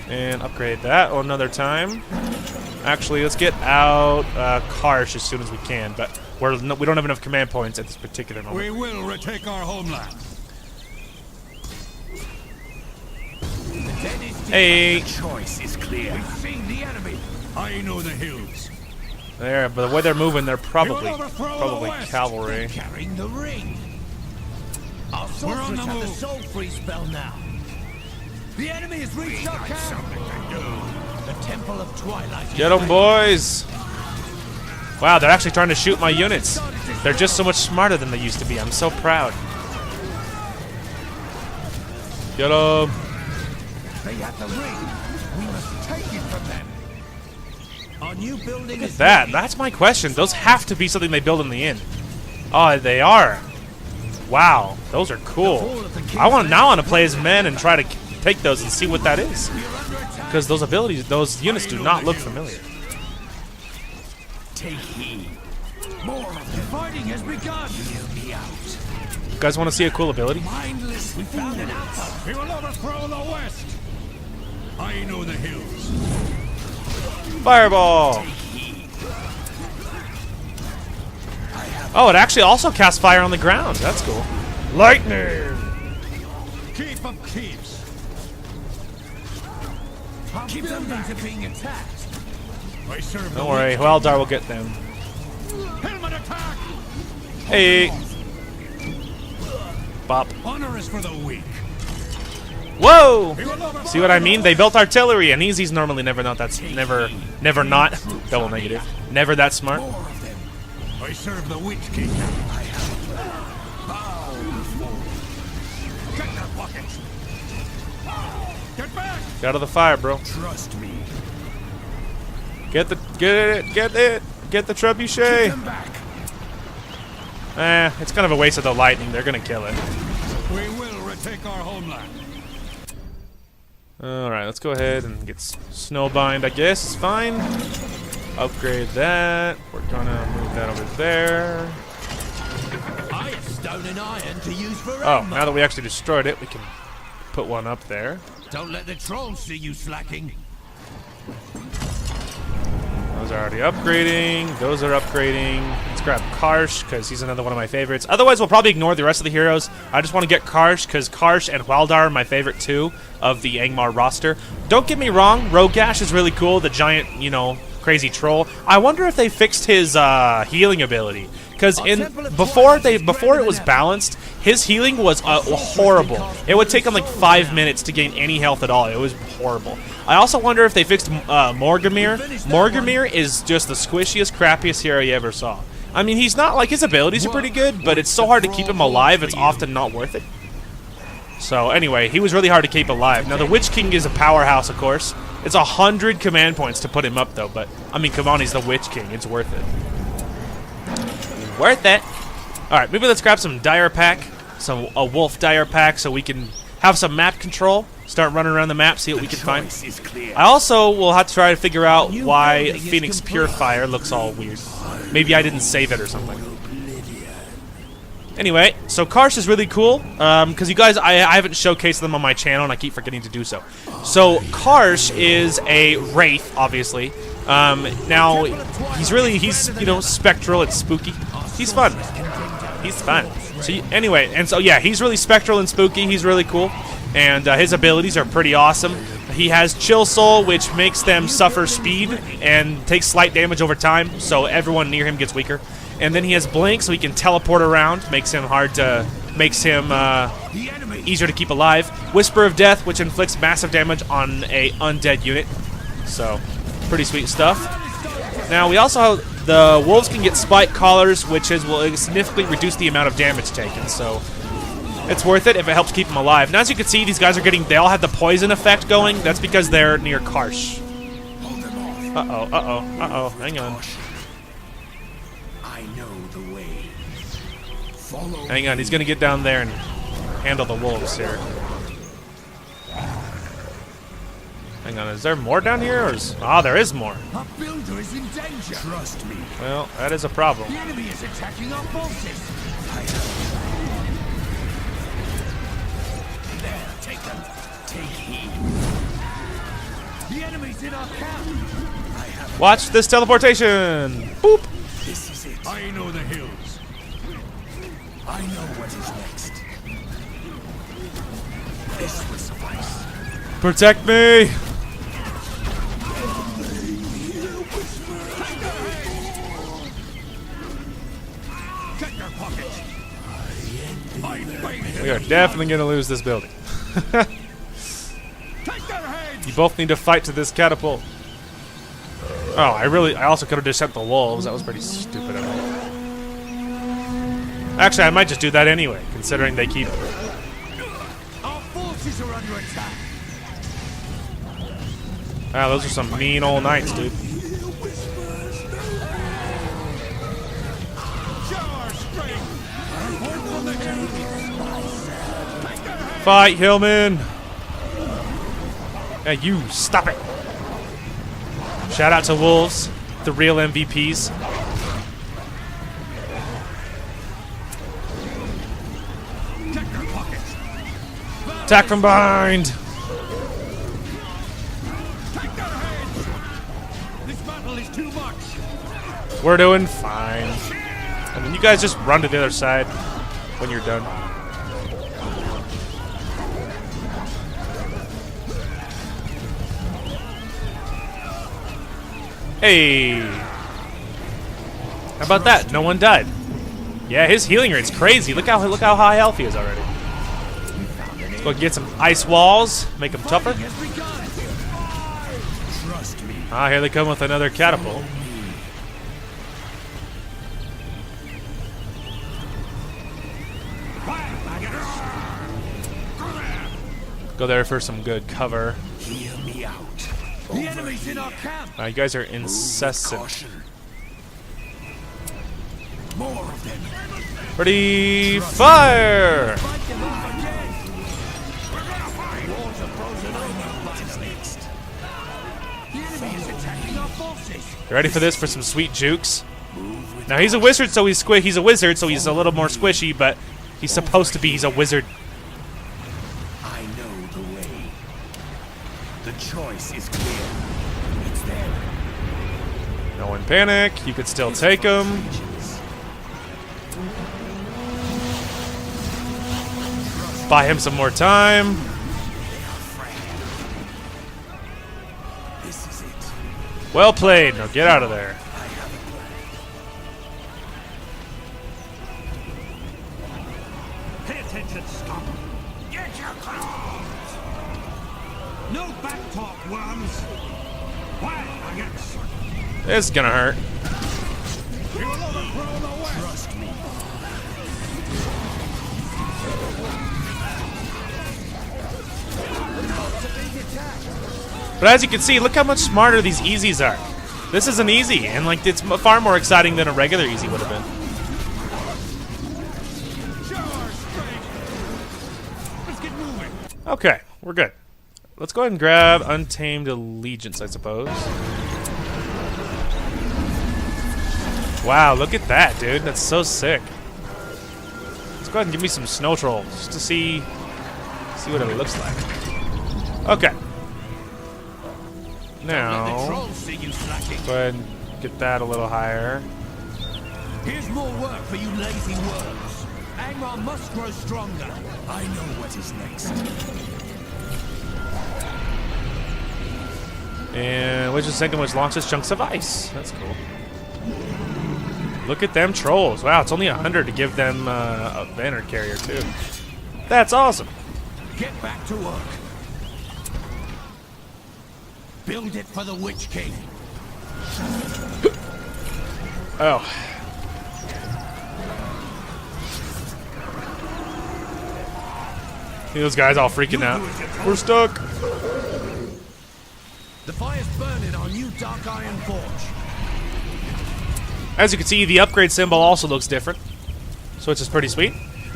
And upgrade that another time. Actually, let's get out Karsh as soon as we can, but we don't have enough command points at this particular moment. We will retake our homeland. Hey, Choice is clear. We've seen the enemy. I know the hills. there, but the way they're moving, they're They probably will overthrow the West. cavalry. Carrying the ring. Our We're on the have the move. soul freeze spell now. The enemy has reached our camp. The Temple of Twilight. is Get them, ready. boys! Wow, they're actually trying to shoot my units. They're just so much smarter than they used to be. I'm so proud. Get them! They have the ring. We must take it from them. Our new building is That, ready. that's my question. Those have to be something they build in the inn. Oh, they are. Wow, those are cool. I want to play as men and try to take those and see what that is. Because those abilities, those units do not look familiar. Take heed. More of the fighting has begun. Hear me out. You guys want to see a cool ability? Mindless. We found an outpost. We will overthrow the West. I know the hills. Fireball! Oh, it actually also casts fire on the ground. That's cool. Lightning! Keep of keeps. Our buildings are being attacked. I serve Don't worry, Hwaldar will get them. Helmet attack. Hey! Bop. Honor is for the weak. Whoa! We will overthrow See what I mean? They built artillery, and easy's normally never not that's never not double negative. Never that smart. I serve the Witch King. Get their buckets. Get back. Get out of the fire, bro. Trust me. Get the trebuchet. Come back. It's kind of a waste of the lightning. They're gonna kill it. We will retake our homeland. All right, let's go ahead and get snowbind. I guess it's fine. Upgrade that. We're gonna move that over there. I have stone and iron to use for Oh, ammo. now that we actually destroyed it, we can put one up there. Don't let the trolls see you slacking. Those are already upgrading. Those are upgrading. Let's grab Karsh, because he's another one of my favorites. Otherwise, we'll probably ignore the rest of the heroes. I just want to get Karsh, because Karsh and Hwaldar are my favorite two of the Angmar roster. Don't get me wrong, Rogash is really cool, the giant, crazy troll. I wonder if they fixed his healing ability. Because before it was balanced, his healing was horrible. It would take him like 5 minutes to gain any health at all. It was horrible. I also wonder if they fixed Morgamir. Morgamir is just the squishiest, crappiest hero you ever saw. I mean, he's not like his abilities are pretty good, but it's so hard to keep him alive. It's often not worth it. So anyway, he was really hard to keep alive. Now the Witch King is a powerhouse, of course. It's 100 command points to put him up, though. But I mean, come on, he's the Witch King. It's worth it. Worth it. All right, maybe let's grab some dire pack, a wolf dire pack, so we can have some map control. Start running around the map, see what we can find. Choice is clear. I also will have to try to figure out why Phoenix Purifier looks all weird. Maybe I didn't save it or something. Anyway, so Karsh is really cool, because you guys, I haven't showcased them on my channel, and I keep forgetting to do so. So Karsh is a wraith, obviously. Now he's spectral and spooky. He's fun. He's fun. So he's really spectral and spooky. He's really cool, and his abilities are pretty awesome. He has Chill Soul, which makes them suffer speed and takes slight damage over time, so everyone near him gets weaker. And then he has Blink, so he can teleport around, makes him easier to keep alive. Whisper of Death, which inflicts massive damage on a undead unit. So, pretty sweet stuff. Now, we also have the wolves can get Spike Collars, which will significantly reduce the amount of damage taken. So, it's worth it if it helps keep them alive. Now, as you can see, these guys they all have the poison effect going. That's because they're near Karsh. Hang on. I know the way. Follow. Hang on, he's gonna get down there and handle the wolves here. Hang on, is there more down here? Or is... Ah, there is more. Our builder is in danger. Trust me. Well, that is a problem. The enemy is attacking our forces. There, take them. Take heed. The enemy's in our camp. Watch this teleportation. Boop. This is it. I know the hills. I know what is next. This will suffice. Protect me. Check your pockets. We are definitely going to lose this building. Take their heads. You both need to fight to this catapult. Oh, I also could have just sent the wolves. That was pretty stupid of me. Actually, I might just do that anyway, considering they keep... Our forces are under attack. Ah, those are some mean old knights, dude. Fight, Hillman! Hey, you, stop it! Shout out to Wolves, the real MVPs. Attack from behind! This battle is too much. We're doing fine. And then you guys just run to the other side when you're done. Hey! How about that? No one died. Yeah, his healing rate's crazy. Look how high health he is already. Let's go get some ice walls, make them tougher. Trust me. Ah, here they come with another catapult. Go there for some good cover. Hear me out. The enemy's in our camp. You guys are Move with incessant. caution. More of them. Ready, fire! Fight them off again. Walls are frozen over. What is next? The enemy is attacking our forces. You ready for this? For some sweet jukes? Now he's a wizard, so he's a wizard, so he's a little more squishy, but he's supposed to be. He's a wizard. I know the way. The choice is clear. It's them. No one panic. You could still take him. Buy him some more time. This is it. Well played. Now get out of there. I have a plan. Pay attention, scum. Get your claws. No back talk, worms. Why, I get This is gonna hurt. you will overthrow the west. Trust me. But as you can see, look how much smarter these easies are. This is an easy, and like it's far more exciting than a regular easy would have been. Charge straight. Let's get moving. Okay, we're good. Let's go ahead and grab Untamed Allegiance, I suppose. Wow, look at that, dude. That's so sick. Let's go ahead and give me some snow trolls just to see what it looks like. Okay. Now, Trolls see you slacking. go ahead and get that a little higher. Here's more work for you lazy worms. Angmar must grow stronger. I know what is next. And which is second, which launches chunks of ice. That's cool. Look at them trolls. Wow, it's only 100 to give them a banner carrier too. That's awesome. Get back to work. Build it for the Witch King. Oh. See those guys all freaking out. We're stuck. The fire's burning our new dark iron forge. As you can see, the upgrade symbol also looks different, so which is pretty sweet.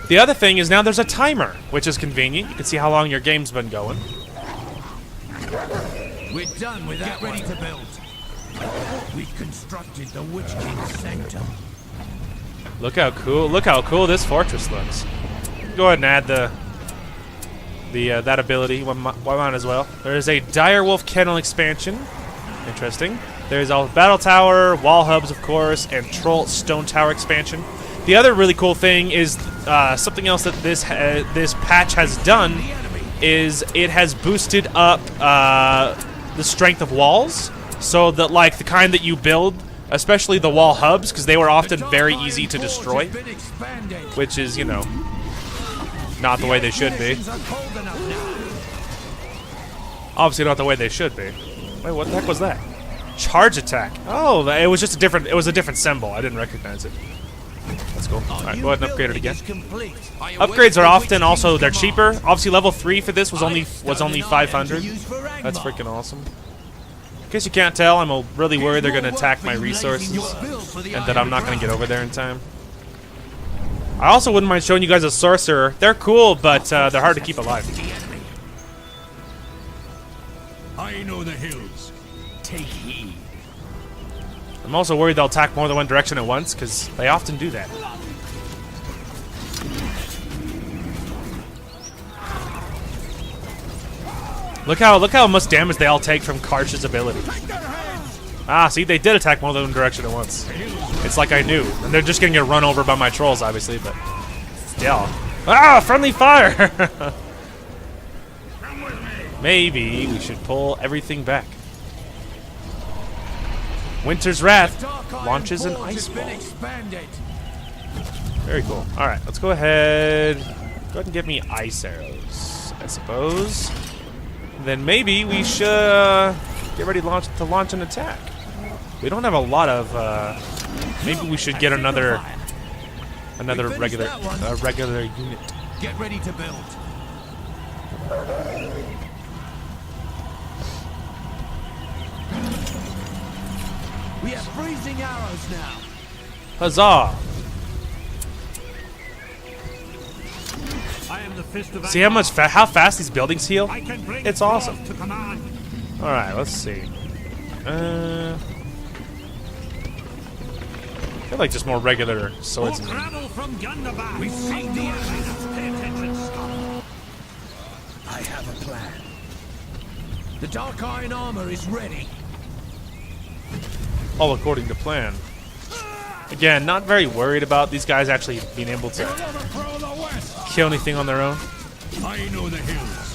The other thing is now there's a timer, which is convenient. You can see how long your game's been going. We're done with that. Get ready to build. We've constructed the Witch King's sanctum. Look how cool this fortress looks. Go ahead and add that ability. Why not as well? There is a Direwolf Kennel expansion. Interesting. There's a Battle Tower, Wall Hubs, of course, and Troll Stone Tower expansion. The other really cool thing is something else that this patch has done is it has boosted up the strength of walls, so that like the kind that you build, especially the wall hubs, because they were often very easy to destroy, which is, you know, not the way they should be. Obviously not the way they should be. Wait, what the heck was that? Charge attack. Oh, it was just a different symbol. I didn't recognize it. Let's go. Alright, go ahead and upgrade it again. Upgrades are often also, they're cheaper. Obviously level 3 for this was only 500. That's freaking awesome. In case you can't tell, I'm really worried they're gonna attack my resources and that I'm not gonna get over there in time. I also wouldn't mind showing you guys a sorcerer. They're cool, but they're hard to keep alive. I know the hills. Take heed. I'm also worried they'll attack more than one direction at once, because they often do that. Look how much damage they all take from Karsh's ability. Ah, see, they did attack more than one direction at once. It's like I knew. And they're just gonna get run over by my trolls, obviously, but still. Ah, friendly fire! Maybe we should pull everything back. Winter's Wrath launches an ice ball. Very cool. Alright, let's go ahead. Go ahead and get me ice arrows, I suppose. Then maybe we should get ready to launch an attack. We don't have a lot of. Maybe we should get another regular unit. Get ready to build. We have freezing arrows now. Huzzah! I am the fist of See how fast these buildings heal? I can bring It's awesome. to command. All right, let's see. I feel like just more regular swords. Oh, travel from Gundabad. We've seen the enemy. Pay attention, Scott. I have a plan. The dark iron armor is ready. All according to plan. Again, not very worried about these guys actually being able to Overthrow the west. kill anything on their own. I know the hills.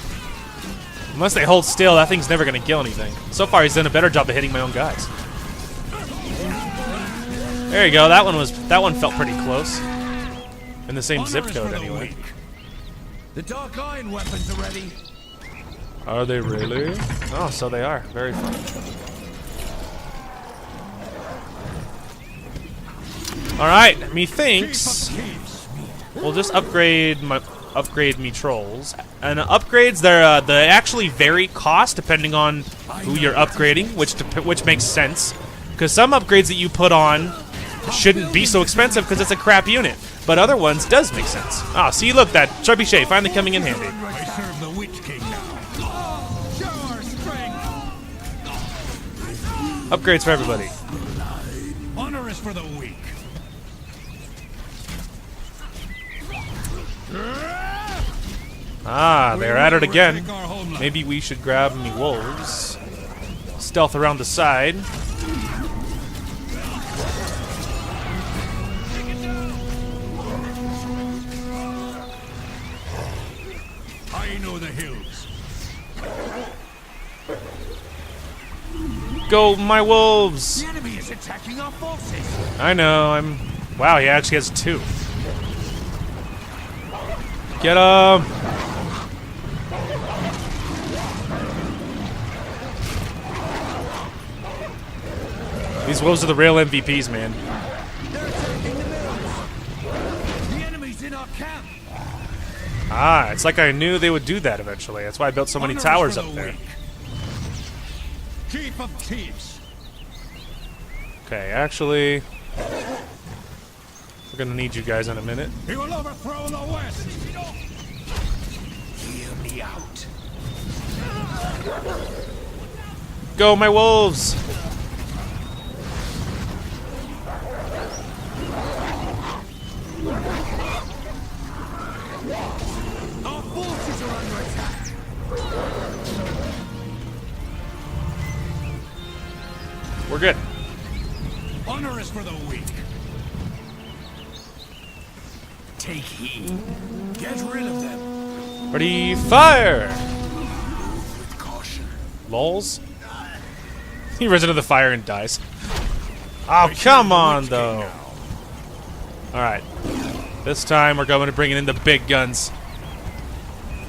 Unless they hold still, that thing's never going to kill anything. So far, he's done a better job of hitting my own guys. There you go. That one felt pretty close. In the same zip code, anyway. The dark iron weapons are ready. Are they really? Oh, so they are. Very fun. All right, methinks we'll just upgrade me trolls. And upgrades, they actually vary cost depending on who you're upgrading, which makes sense. Because some upgrades that you put on shouldn't be so expensive because it's a crap unit, but other ones does make sense. Ah, see, look, that trebuchet finally coming in handy. I serve the Witch King now. Show our strength. Upgrades for everybody. Honor is for the weak. Ah, they're at it again. Maybe we should grab me wolves. Stealth around the side. I know the hills. Go, my wolves! The enemy is attacking our forces. I know, wow, he actually has 2. Get him! These wolves are the real MVPs, man. They're attacking the mills. The enemy's in our camp. Ah, it's like I knew they would do that eventually. That's why I built so many towers up there. Chief of chiefs. Okay, actually, we're gonna need you guys in a minute. He will overthrow the west. Hear me out. go, my wolves! Our forces are under attack. We're good. Honor is for the weak. Take heed. Get rid of them. Ready, fire! With caution. Lols? He runs into the fire and dies. Oh, come on, though. Alright. This time we're going to bring in the big guns.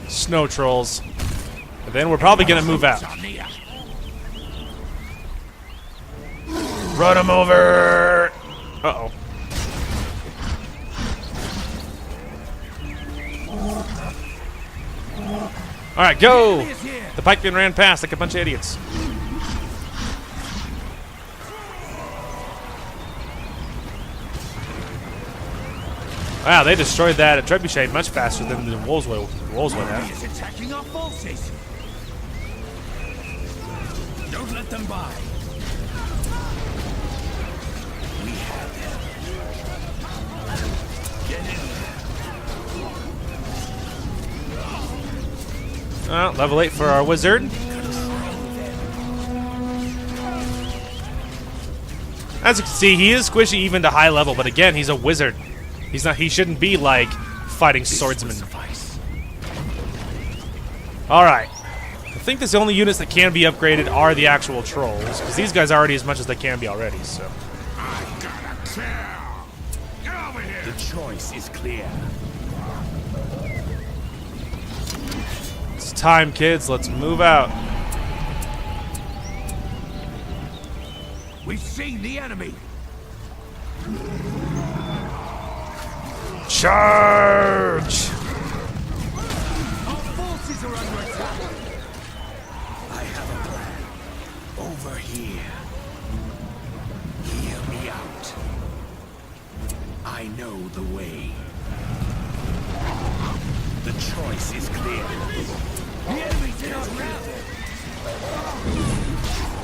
Snow trolls. And then we're probably going to move out. Run him over! Uh-oh. Alright, go! The pikemen ran past like a bunch of idiots. Wow, they destroyed that trebuchet much faster than the wolves would have. Is attacking our forces. Don't let them by. We have them. Get in there. Oh, level 8 for our wizard. As you can see, he is squishy even to high level, but again, he's a wizard. He's not. He shouldn't be like fighting swordsmen. All right. I think the only units that can be upgraded are the actual trolls, because these guys are already as much as they can be already. So. I gotta kill. Get over here. The choice is clear. It's time, kids. Let's move out. We've seen the enemy. Charge! Our forces are under attack. I have a plan. Over here. Hear me out. I know the way. The choice is clear. The enemy's in our ground.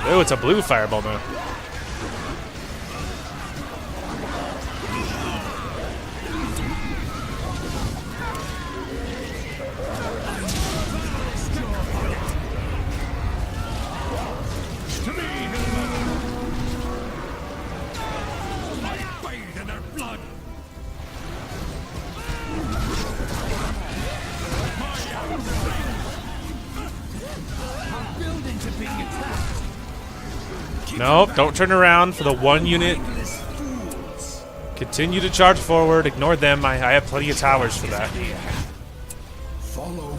Oh, it's a blue fireball now. Nope, don't turn around for the one unit. Continue to charge forward. Ignore them. I have plenty of towers for that. Follow me.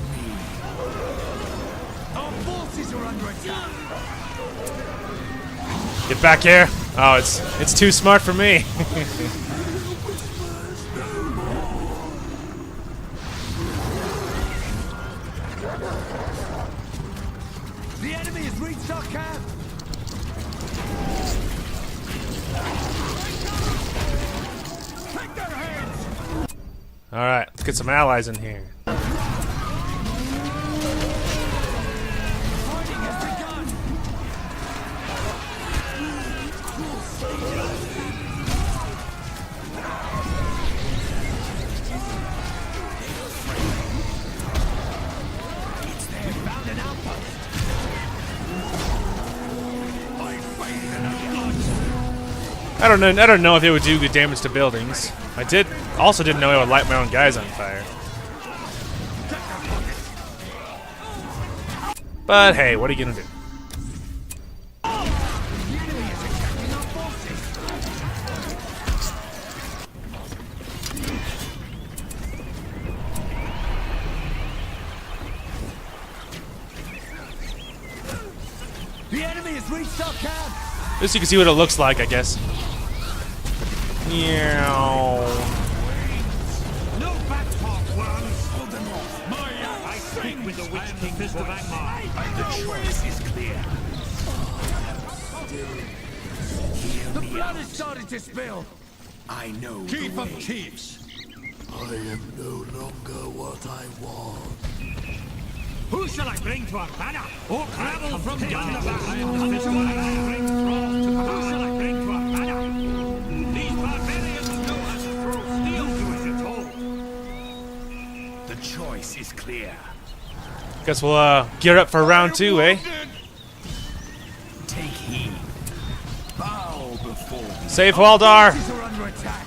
Our forces are under attack. Get back here. Oh, it's too smart for me. The enemy has reached our camp. Take their hands. All right, let's get some allies in here. Fighting has begun. We found an outpost. I don't know if it would do good damage to buildings. I also didn't know it would light my own guys on fire. But hey, what are you gonna do? The enemy has reached our camp. Just so you can see what it looks like, I guess. Meow. No back talk, worms. Hold them off. I speak with the Witch King Fist of Angmar. The choice is clear. The blood has started to spill. I know Chief the of way. Chiefs. I am no longer what I was. Who shall I bring to our banner? Or travel from yonder back? Who shall I bring to our banner? These barbarians know how to throw steel to us at all. The choice is clear. Guess we'll gear up for round 2, eh? Take heed. Bow before me. Save Waldar! These are under attack.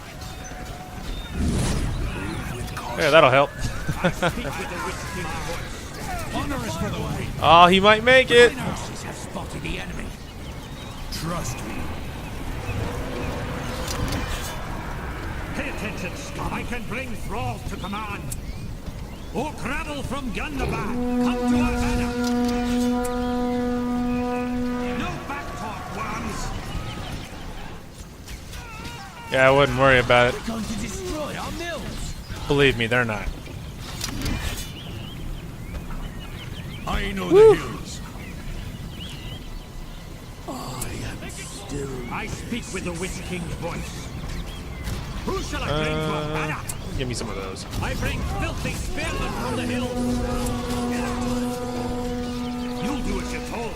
With caution. Yeah, that'll help. Honor is for the way. Oh, he might make it. Forces have spotted the enemy. Trust me. Pay attention, scum. I can bring thralls to command. Or travel from Gundabar. Come to our banner. No backtalk, worms. Yeah, I wouldn't worry about it. We're going to destroy our mills. Believe me, they're not. I know the hills. I speak with the Witch King's voice. Who shall I bring to our banner? Give me some of those. I bring filthy spearmen from the hills. You'll do as you're told.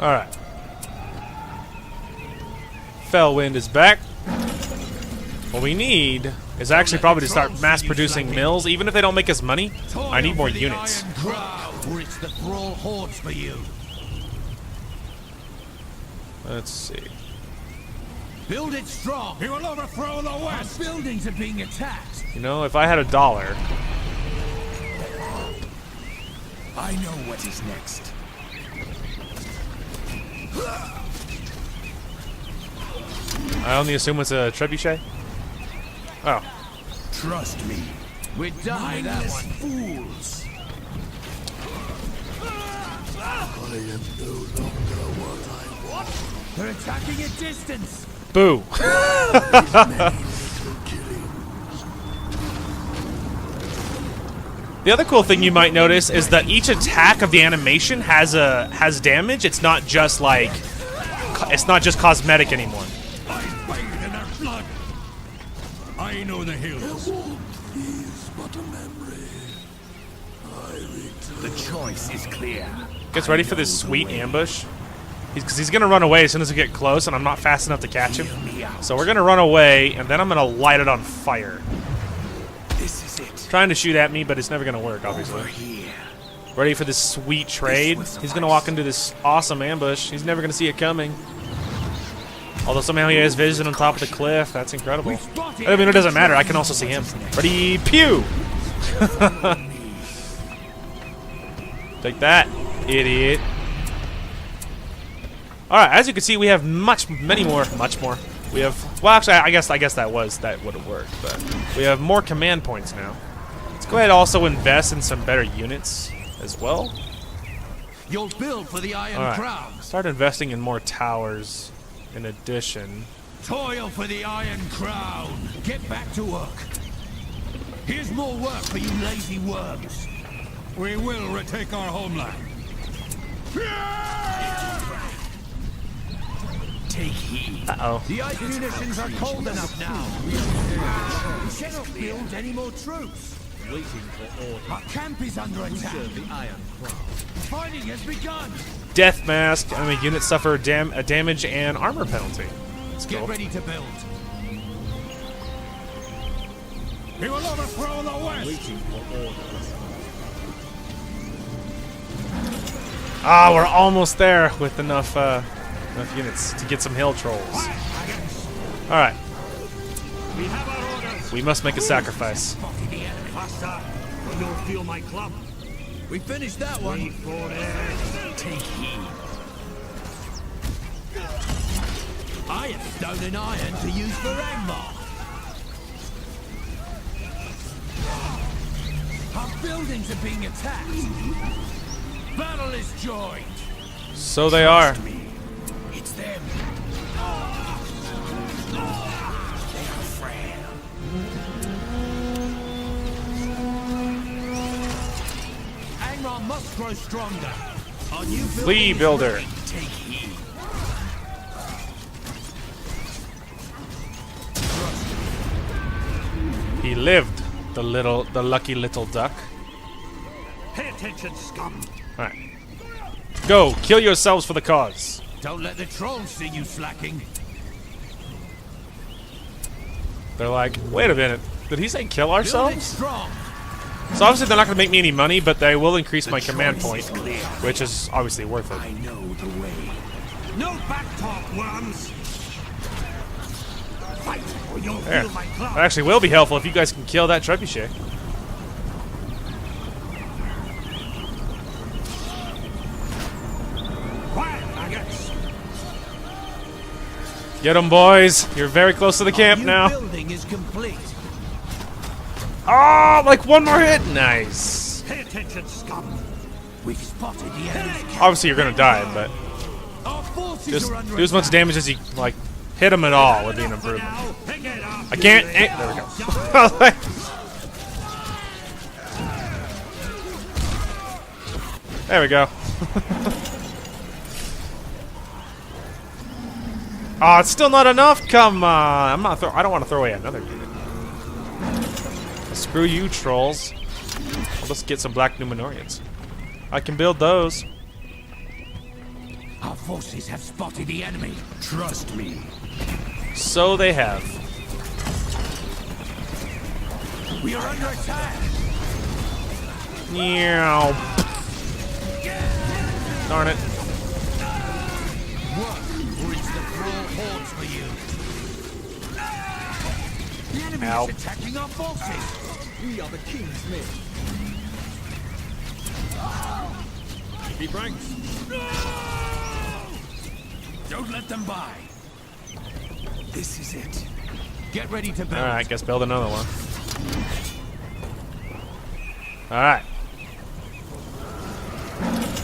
Alright. Fellwind is back. What we need is actually probably to start mass producing mills, even if they don't make us money. I need more units. Or it's the thrall hordes for you. Let's see. Build it strong. He will overthrow the Our West. buildings are being attacked. You know, if I had $1, I know what is next. I only assume it's a trebuchet. Oh, Trust me. We're done with that Mindless one. fools. They're attacking at distance. boo. The other cool thing you might notice is that each attack of the animation has damage. It's not just like cosmetic anymore. I bathe in their blood. I know the hills. The choice is clear. Gets ready for this sweet ambush. Because he's gonna run away as soon as we get close, and I'm not fast enough to catch him. Me out. So we're gonna run away, and then I'm gonna light it on fire. This is it. Trying to shoot at me, but it's never gonna work, obviously. Over here. Ready for this sweet trade. He's gonna walk into this awesome ambush. He's never gonna see it coming. Although somehow he has vision on top of the cliff. That's incredible. I mean, it doesn't matter. I can also see him. Ready, pew! Take that, idiot. Alright, as you can see, we have much more. We have, well, actually, I guess that would have worked, but we have more command points now. Let's go ahead and also invest in some better units as well. You'll build for the Iron Alright, Crown. start investing in more towers in addition. Toil for the Iron Crown. Get back to work. Here's more work for you lazy worms. We will retake our homeland. Take heed. Uh-oh. The ice munitions are cold enough now. We cannot build any more troops. Waiting for order. Our camp is under attack. Serve the Iron Crown. Fighting has begun. Death mask. I mean, units suffer a damage and armor penalty. That's Get cool. ready to build. He will overthrow the West. Waiting for order. Ah, we're almost there with enough units to get some hill trolls. All right, We have our orders. we must make a sacrifice. Faster, or you'll feel my club. We finished that one. Wait for it. Take heed. I have stone and iron to use for Angmar. Our buildings are being attacked. Battle is joined. So they are. It's them. They are frail. Angmar must grow stronger. Our new Flea building is builder. ready. Take heed. He lived, the lucky little duck. Pay attention, scum. Alright. Go, kill yourselves for the cause. Don't let the trolls see you slacking. They're like, wait a minute, did he say kill Build it ourselves? strong. So obviously they're not going to make me any money, but they will increase my command choice point, is clear. which is obviously worth it. I know the way. No back talk, worms. Fight, or you'll There. feel my That club. actually will be helpful if you guys can kill that trebuchet. Quiet, maggots. Get them, boys. You're very close to the camp New now. building is complete. Oh, like one more hit. Nice. Pay attention, scum. We've spotted the enemy's camp. Obviously you're going to die, but Our forces just are under do as much attack. damage as you, like, hit them at all would be an improvement. Now, pick it up. I can't. There we go. There we go. Oh, it's still not enough. Come on, I'm not. I don't want to throw away another unit. Screw you, trolls. Let's get some black Numenorians. I can build those. Our forces have spotted the enemy. Trust me. So they have. We are under attack. Meow. Darn it. Work, or it's the thrall hordes for you. The enemy Ow. is attacking our forces. We are the king's men. Keep ranks. Don't let them by. This is it. Get ready to build. Alright, guess build another one. Alright.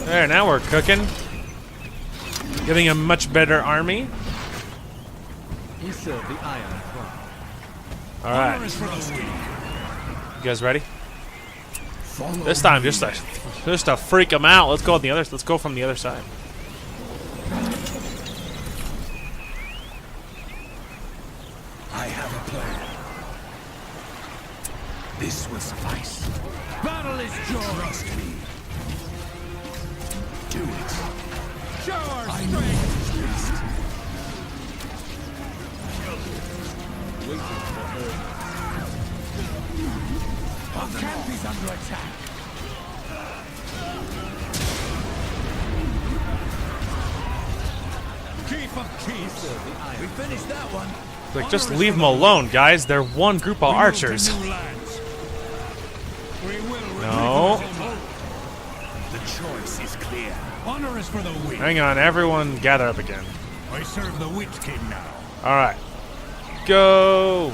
There, now we're cooking. Getting a much better army. We serve the Iron Crown. Alright. You guys ready? This time, just to freak them out. Let's go on the other. Let's go from the other side. I have a plan. This will suffice. Battle is yours. Trust me. Do it. Show our I know strength. what is best. Waiting for orders. Our camp is under attack. Chief of Chiefs. We finished that one. Like, just leave them alone, guys. They're one group of archers. We will No. The choice is clear. Honor is for the weak. Hang on, everyone, gather up again. I serve the Witch King now. All right, go.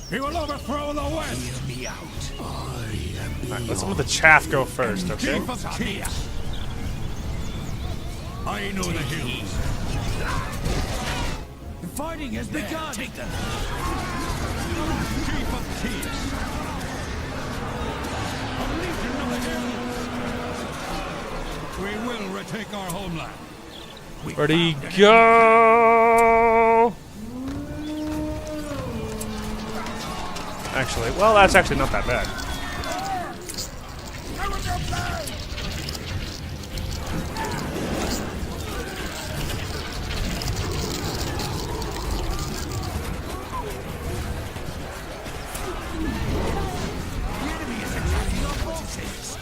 He will overthrow the West. Hear me out. All right, let's let the chaff go first, okay? Chief of Chiefs. I know the hills. The fighting has begun. Take them. Chief of Chiefs. A legion of the hills. We will retake our homeland. Where'd he go? Actually, well, that's actually not that bad. The enemy is attacking our forces.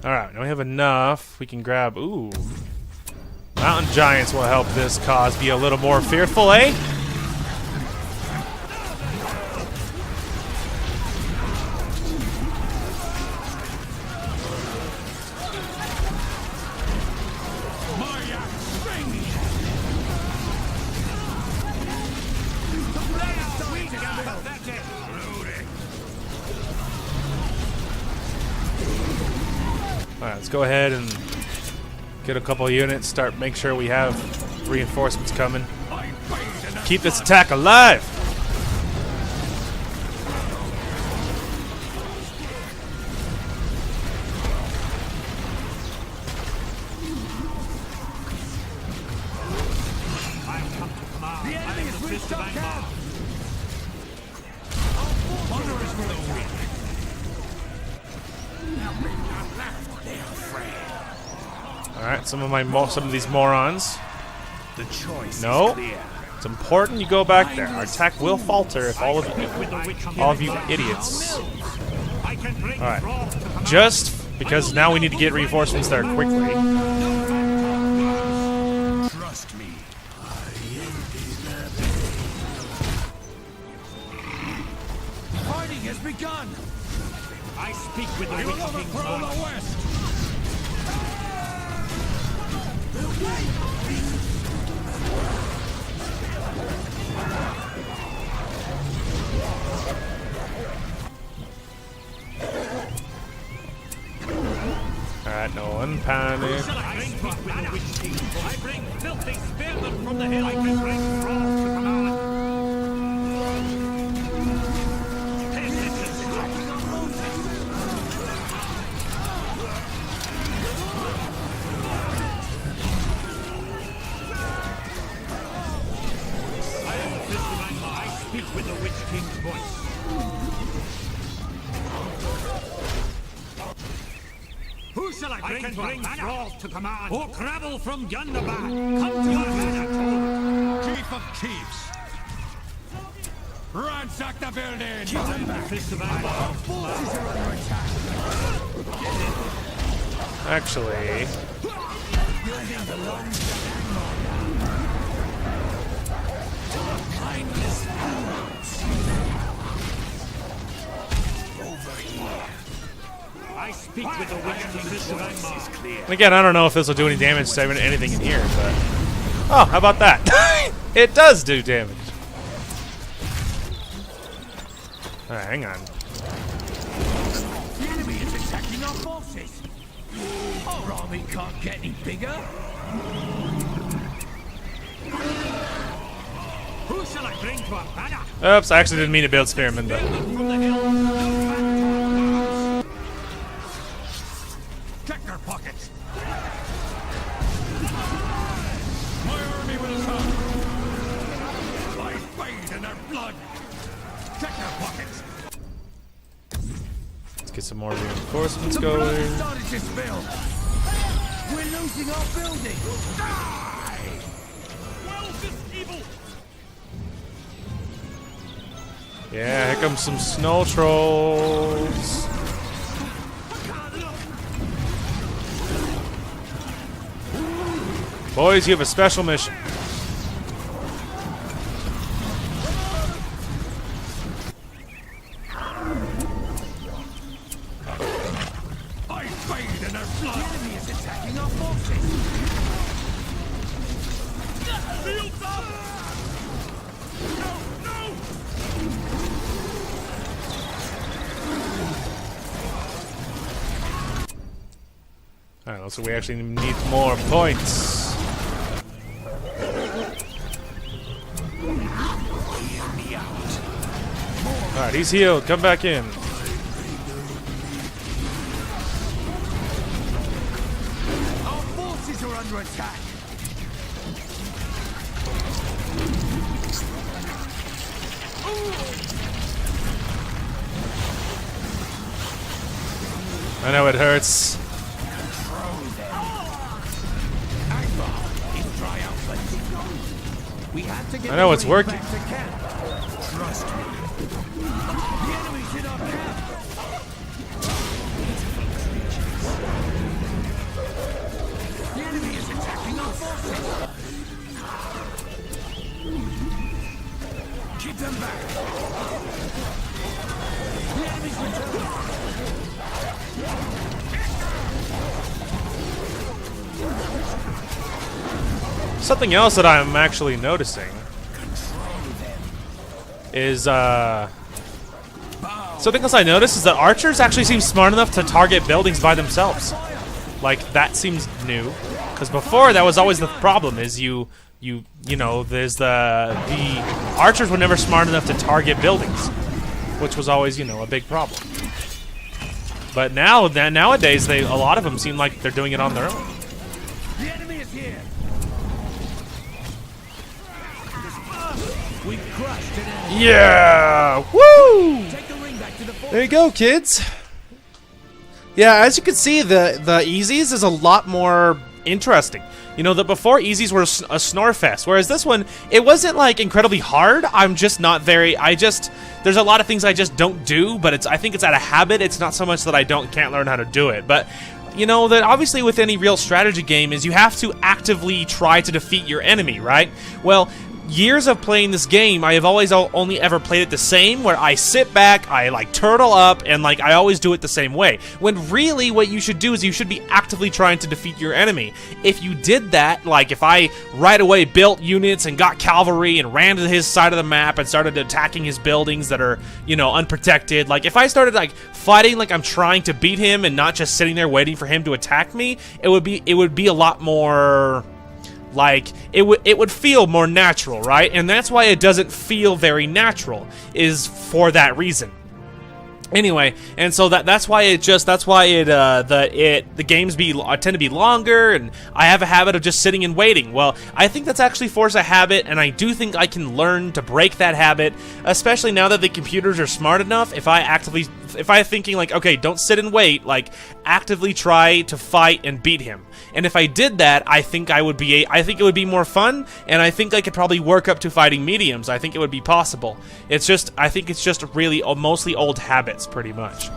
Alright, now we have enough. We can grab... Ooh. Mountain giants will help this cause be a little more fearful, eh? My axe swing. Alright, let's go ahead and get a couple units, make sure we have reinforcements coming. I bathe in the Keep this attack alive! fist of anger. Honor is for the weak. All right, some of these morons. The choice No. is clear. It's important you go back there. Our attack will falter if all of you idiots. I can bring All right, wrath to command. just because now we need to get reinforcements there quickly. Trust me. Fighting has begun. I speak with the Witch King's voice. West. Alright, no one panic. Shall I bring with the Witch King? I bring filthy spearmen from the hill. I can bring wrath to command. Pay attention. I am the fist of anger. I speak with the Witch King's voice. Who shall I bring wrath to command? Or Crabble from Gundabar. Come to your manor, Chief of Chiefs. Ransack the building. I am the fist of anger. Forces are under attack. Actually, I speak with the Witch King's fist of anger. and again, I don't know if this will do any damage to anything in here, but oh, how about that? It does do damage. All right, hang on. The enemy is attacking our forces. Our army can't get any bigger. Who shall I bring to our banner? Oops, I actually didn't mean to build spearmen, but From the hill. Check their pockets. My army will come. I bathe in their blood. Check their pockets. let's get some more reinforcements going. Started to spill. We're losing our building. Die! Wealth is evil. Yeah, here comes some snow trolls. Boys, you have a special mission. I bathe in their blood. The enemy is attacking our forces. Alright, so we actually need more points. Alright, he's healed. Come back in. Our forces are under attack. I know it hurts. We have to get I know it's the marine working. back to camp. Trust me. The enemy's in our camp. The enemy is attacking our forces. Keep them back. The enemy's returning. Something else that I'm actually noticing is something else I noticed is that archers actually seem smart enough to target buildings by themselves. Like that seems new, because before that was always the problem. Is you know there's the archers were never smart enough to target buildings, which was always a big problem. But nowadays a lot of them seem like they're doing it on their own. The enemy is here. We've crushed an enemy. Yeah! Woo! Take the ring back to the fort. There you go, kids. Yeah, as you can see, the easies is a lot more interesting. You know, that before easies were a snore fest, whereas this one, it wasn't like incredibly hard. I'm just not very, there's a lot of things I just don't do, but I think it's out of habit. It's not so much that I can't learn how to do it, but you know, that obviously with any real strategy game is you have to actively try to defeat your enemy, right? Well, years of playing this game, I have always only ever played it the same, where I sit back, I like turtle up, and like I always do it the same way. When really what you should do is you should be actively trying to defeat your enemy. If you did that, like if I right away built units and got cavalry and ran to his side of the map and started attacking his buildings that are, you know, unprotected, like if I started like fighting like I'm trying to beat him and not just sitting there waiting for him to attack me, it would be a lot more like it would feel more natural, right? And that's why it doesn't feel very natural, is for that reason. Anyway, and so the games tend to be longer, and I have a habit of just sitting and waiting. Well, I think that's actually forced a habit, and I do think I can learn to break that habit, especially now that the computers are smart enough. If I'm thinking like, okay, don't sit and wait, like actively try to fight and beat him. And if I did that, I think it would be more fun, and I think I could probably work up to fighting mediums. I think it would be possible. I think it's just really mostly old habits, pretty much.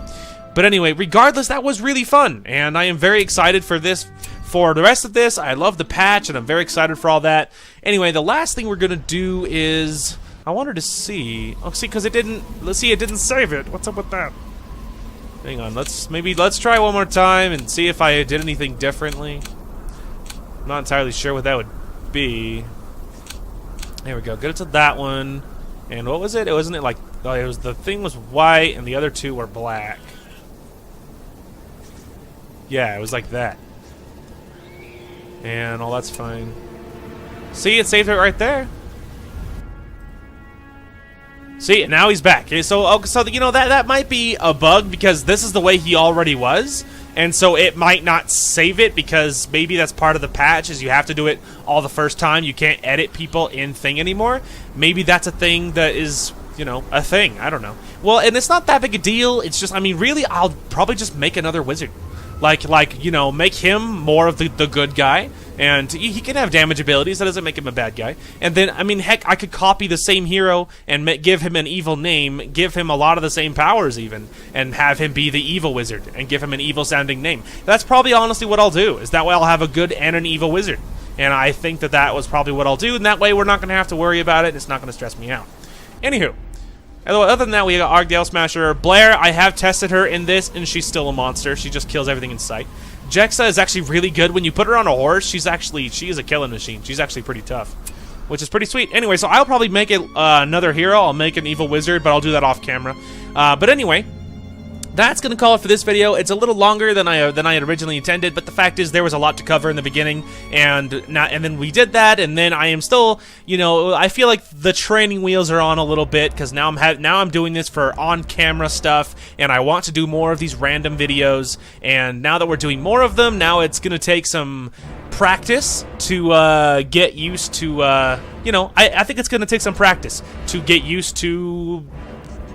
But anyway, regardless, that was really fun, and I am very excited for the rest of this. I love the patch, and I'm very excited for all that. Anyway, the last thing we're gonna do is, I wanted to see, because it didn't save it. What's up with that? Hang on, let's try one more time and see if I did anything differently. I'm not entirely sure what that would be. There we go, get it to that one. And what was it? It wasn't it like, oh, it was, the thing was white and the other two were black. Yeah, it was like that. And all that's fine. See, it saved it right there. See, now he's back. Okay, so you know, that might be a bug, because this is the way he already was, and so it might not save it, because maybe that's part of the patch, is you have to do it all the first time. You can't edit people in thing anymore. Maybe that's a thing that is, you know, a thing. I don't know. Well, and it's not that big a deal. It's just, I mean, really, I'll probably just make another wizard. Like you know, make him more of the good guy, and he can have damage abilities. That doesn't make him a bad guy. And then, I mean, heck, I could copy the same hero and give him an evil name, give him a lot of the same powers even, and have him be the evil wizard, and give him an evil-sounding name. That's probably honestly what I'll do, is that way I'll have a good and an evil wizard. And I think that was probably what I'll do, and that way we're not going to have to worry about it, and it's not going to stress me out. Anywho. Other than that, we got Argdale Smasher. Blair, I have tested her in this, and she's still a monster. She just kills everything in sight. Jexa is actually really good. When you put her on a horse, she is a killing machine. She's actually pretty tough, which is pretty sweet. Anyway, so I'll probably make it another hero. I'll make an evil wizard, but I'll do that off camera. But anyway, that's going to call it for this video. It's a little longer than I had originally intended, but the fact is there was a lot to cover in the beginning, and then we did that, and then I am still, you know, I feel like the training wheels are on a little bit, because now I'm doing this for on-camera stuff, and I want to do more of these random videos, and now that we're doing more of them, now it's going to take some practice to get used to, you know, I think it's going to take some practice to get used to,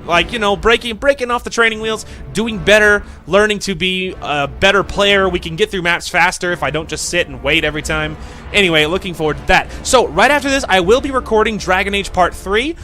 like, you know, breaking off the training wheels, doing better, learning to be a better player. We can get through maps faster if I don't just sit and wait every time. Anyway, looking forward to that. So, right after this, I will be recording Dragon Age Part 3,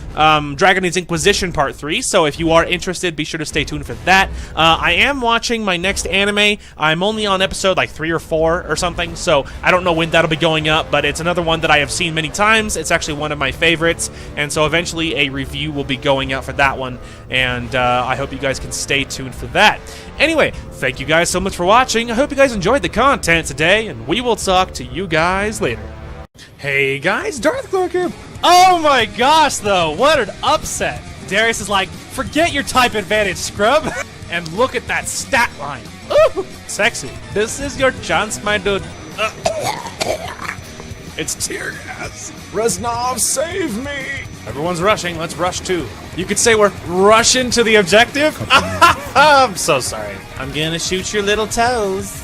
Dragon Age Inquisition Part 3, so if you are interested, be sure to stay tuned for that. I am watching my next anime. I'm only on episode, like, 3 or 4 or something, so I don't know when that'll be going up, but it's another one that I have seen many times. It's actually one of my favorites, and so eventually a review will be going out for that one, and I hope you guys can stay tuned for that. Anyway, thank you guys so much for watching. I hope you guys enjoyed the content today, and we will talk to you guys later. Hey guys, Darth Clark here. Oh my gosh, though, what an upset. Darius is like, forget your type advantage, scrub, and look at that stat line. Ooh, sexy. This is your chance, my dude. It's tear gas. Reznov, save me. Everyone's rushing. Let's rush too. You could say we're rushing to the objective. I'm so sorry. I'm gonna shoot your little toes.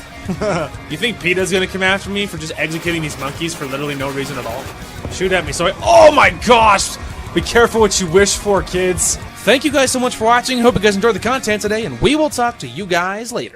You think PETA's gonna come after me for just executing these monkeys for literally no reason at all? Shoot at me. So oh my gosh! Be careful what you wish for, kids. Thank you guys so much for watching. Hope you guys enjoyed the content today, and we will talk to you guys later.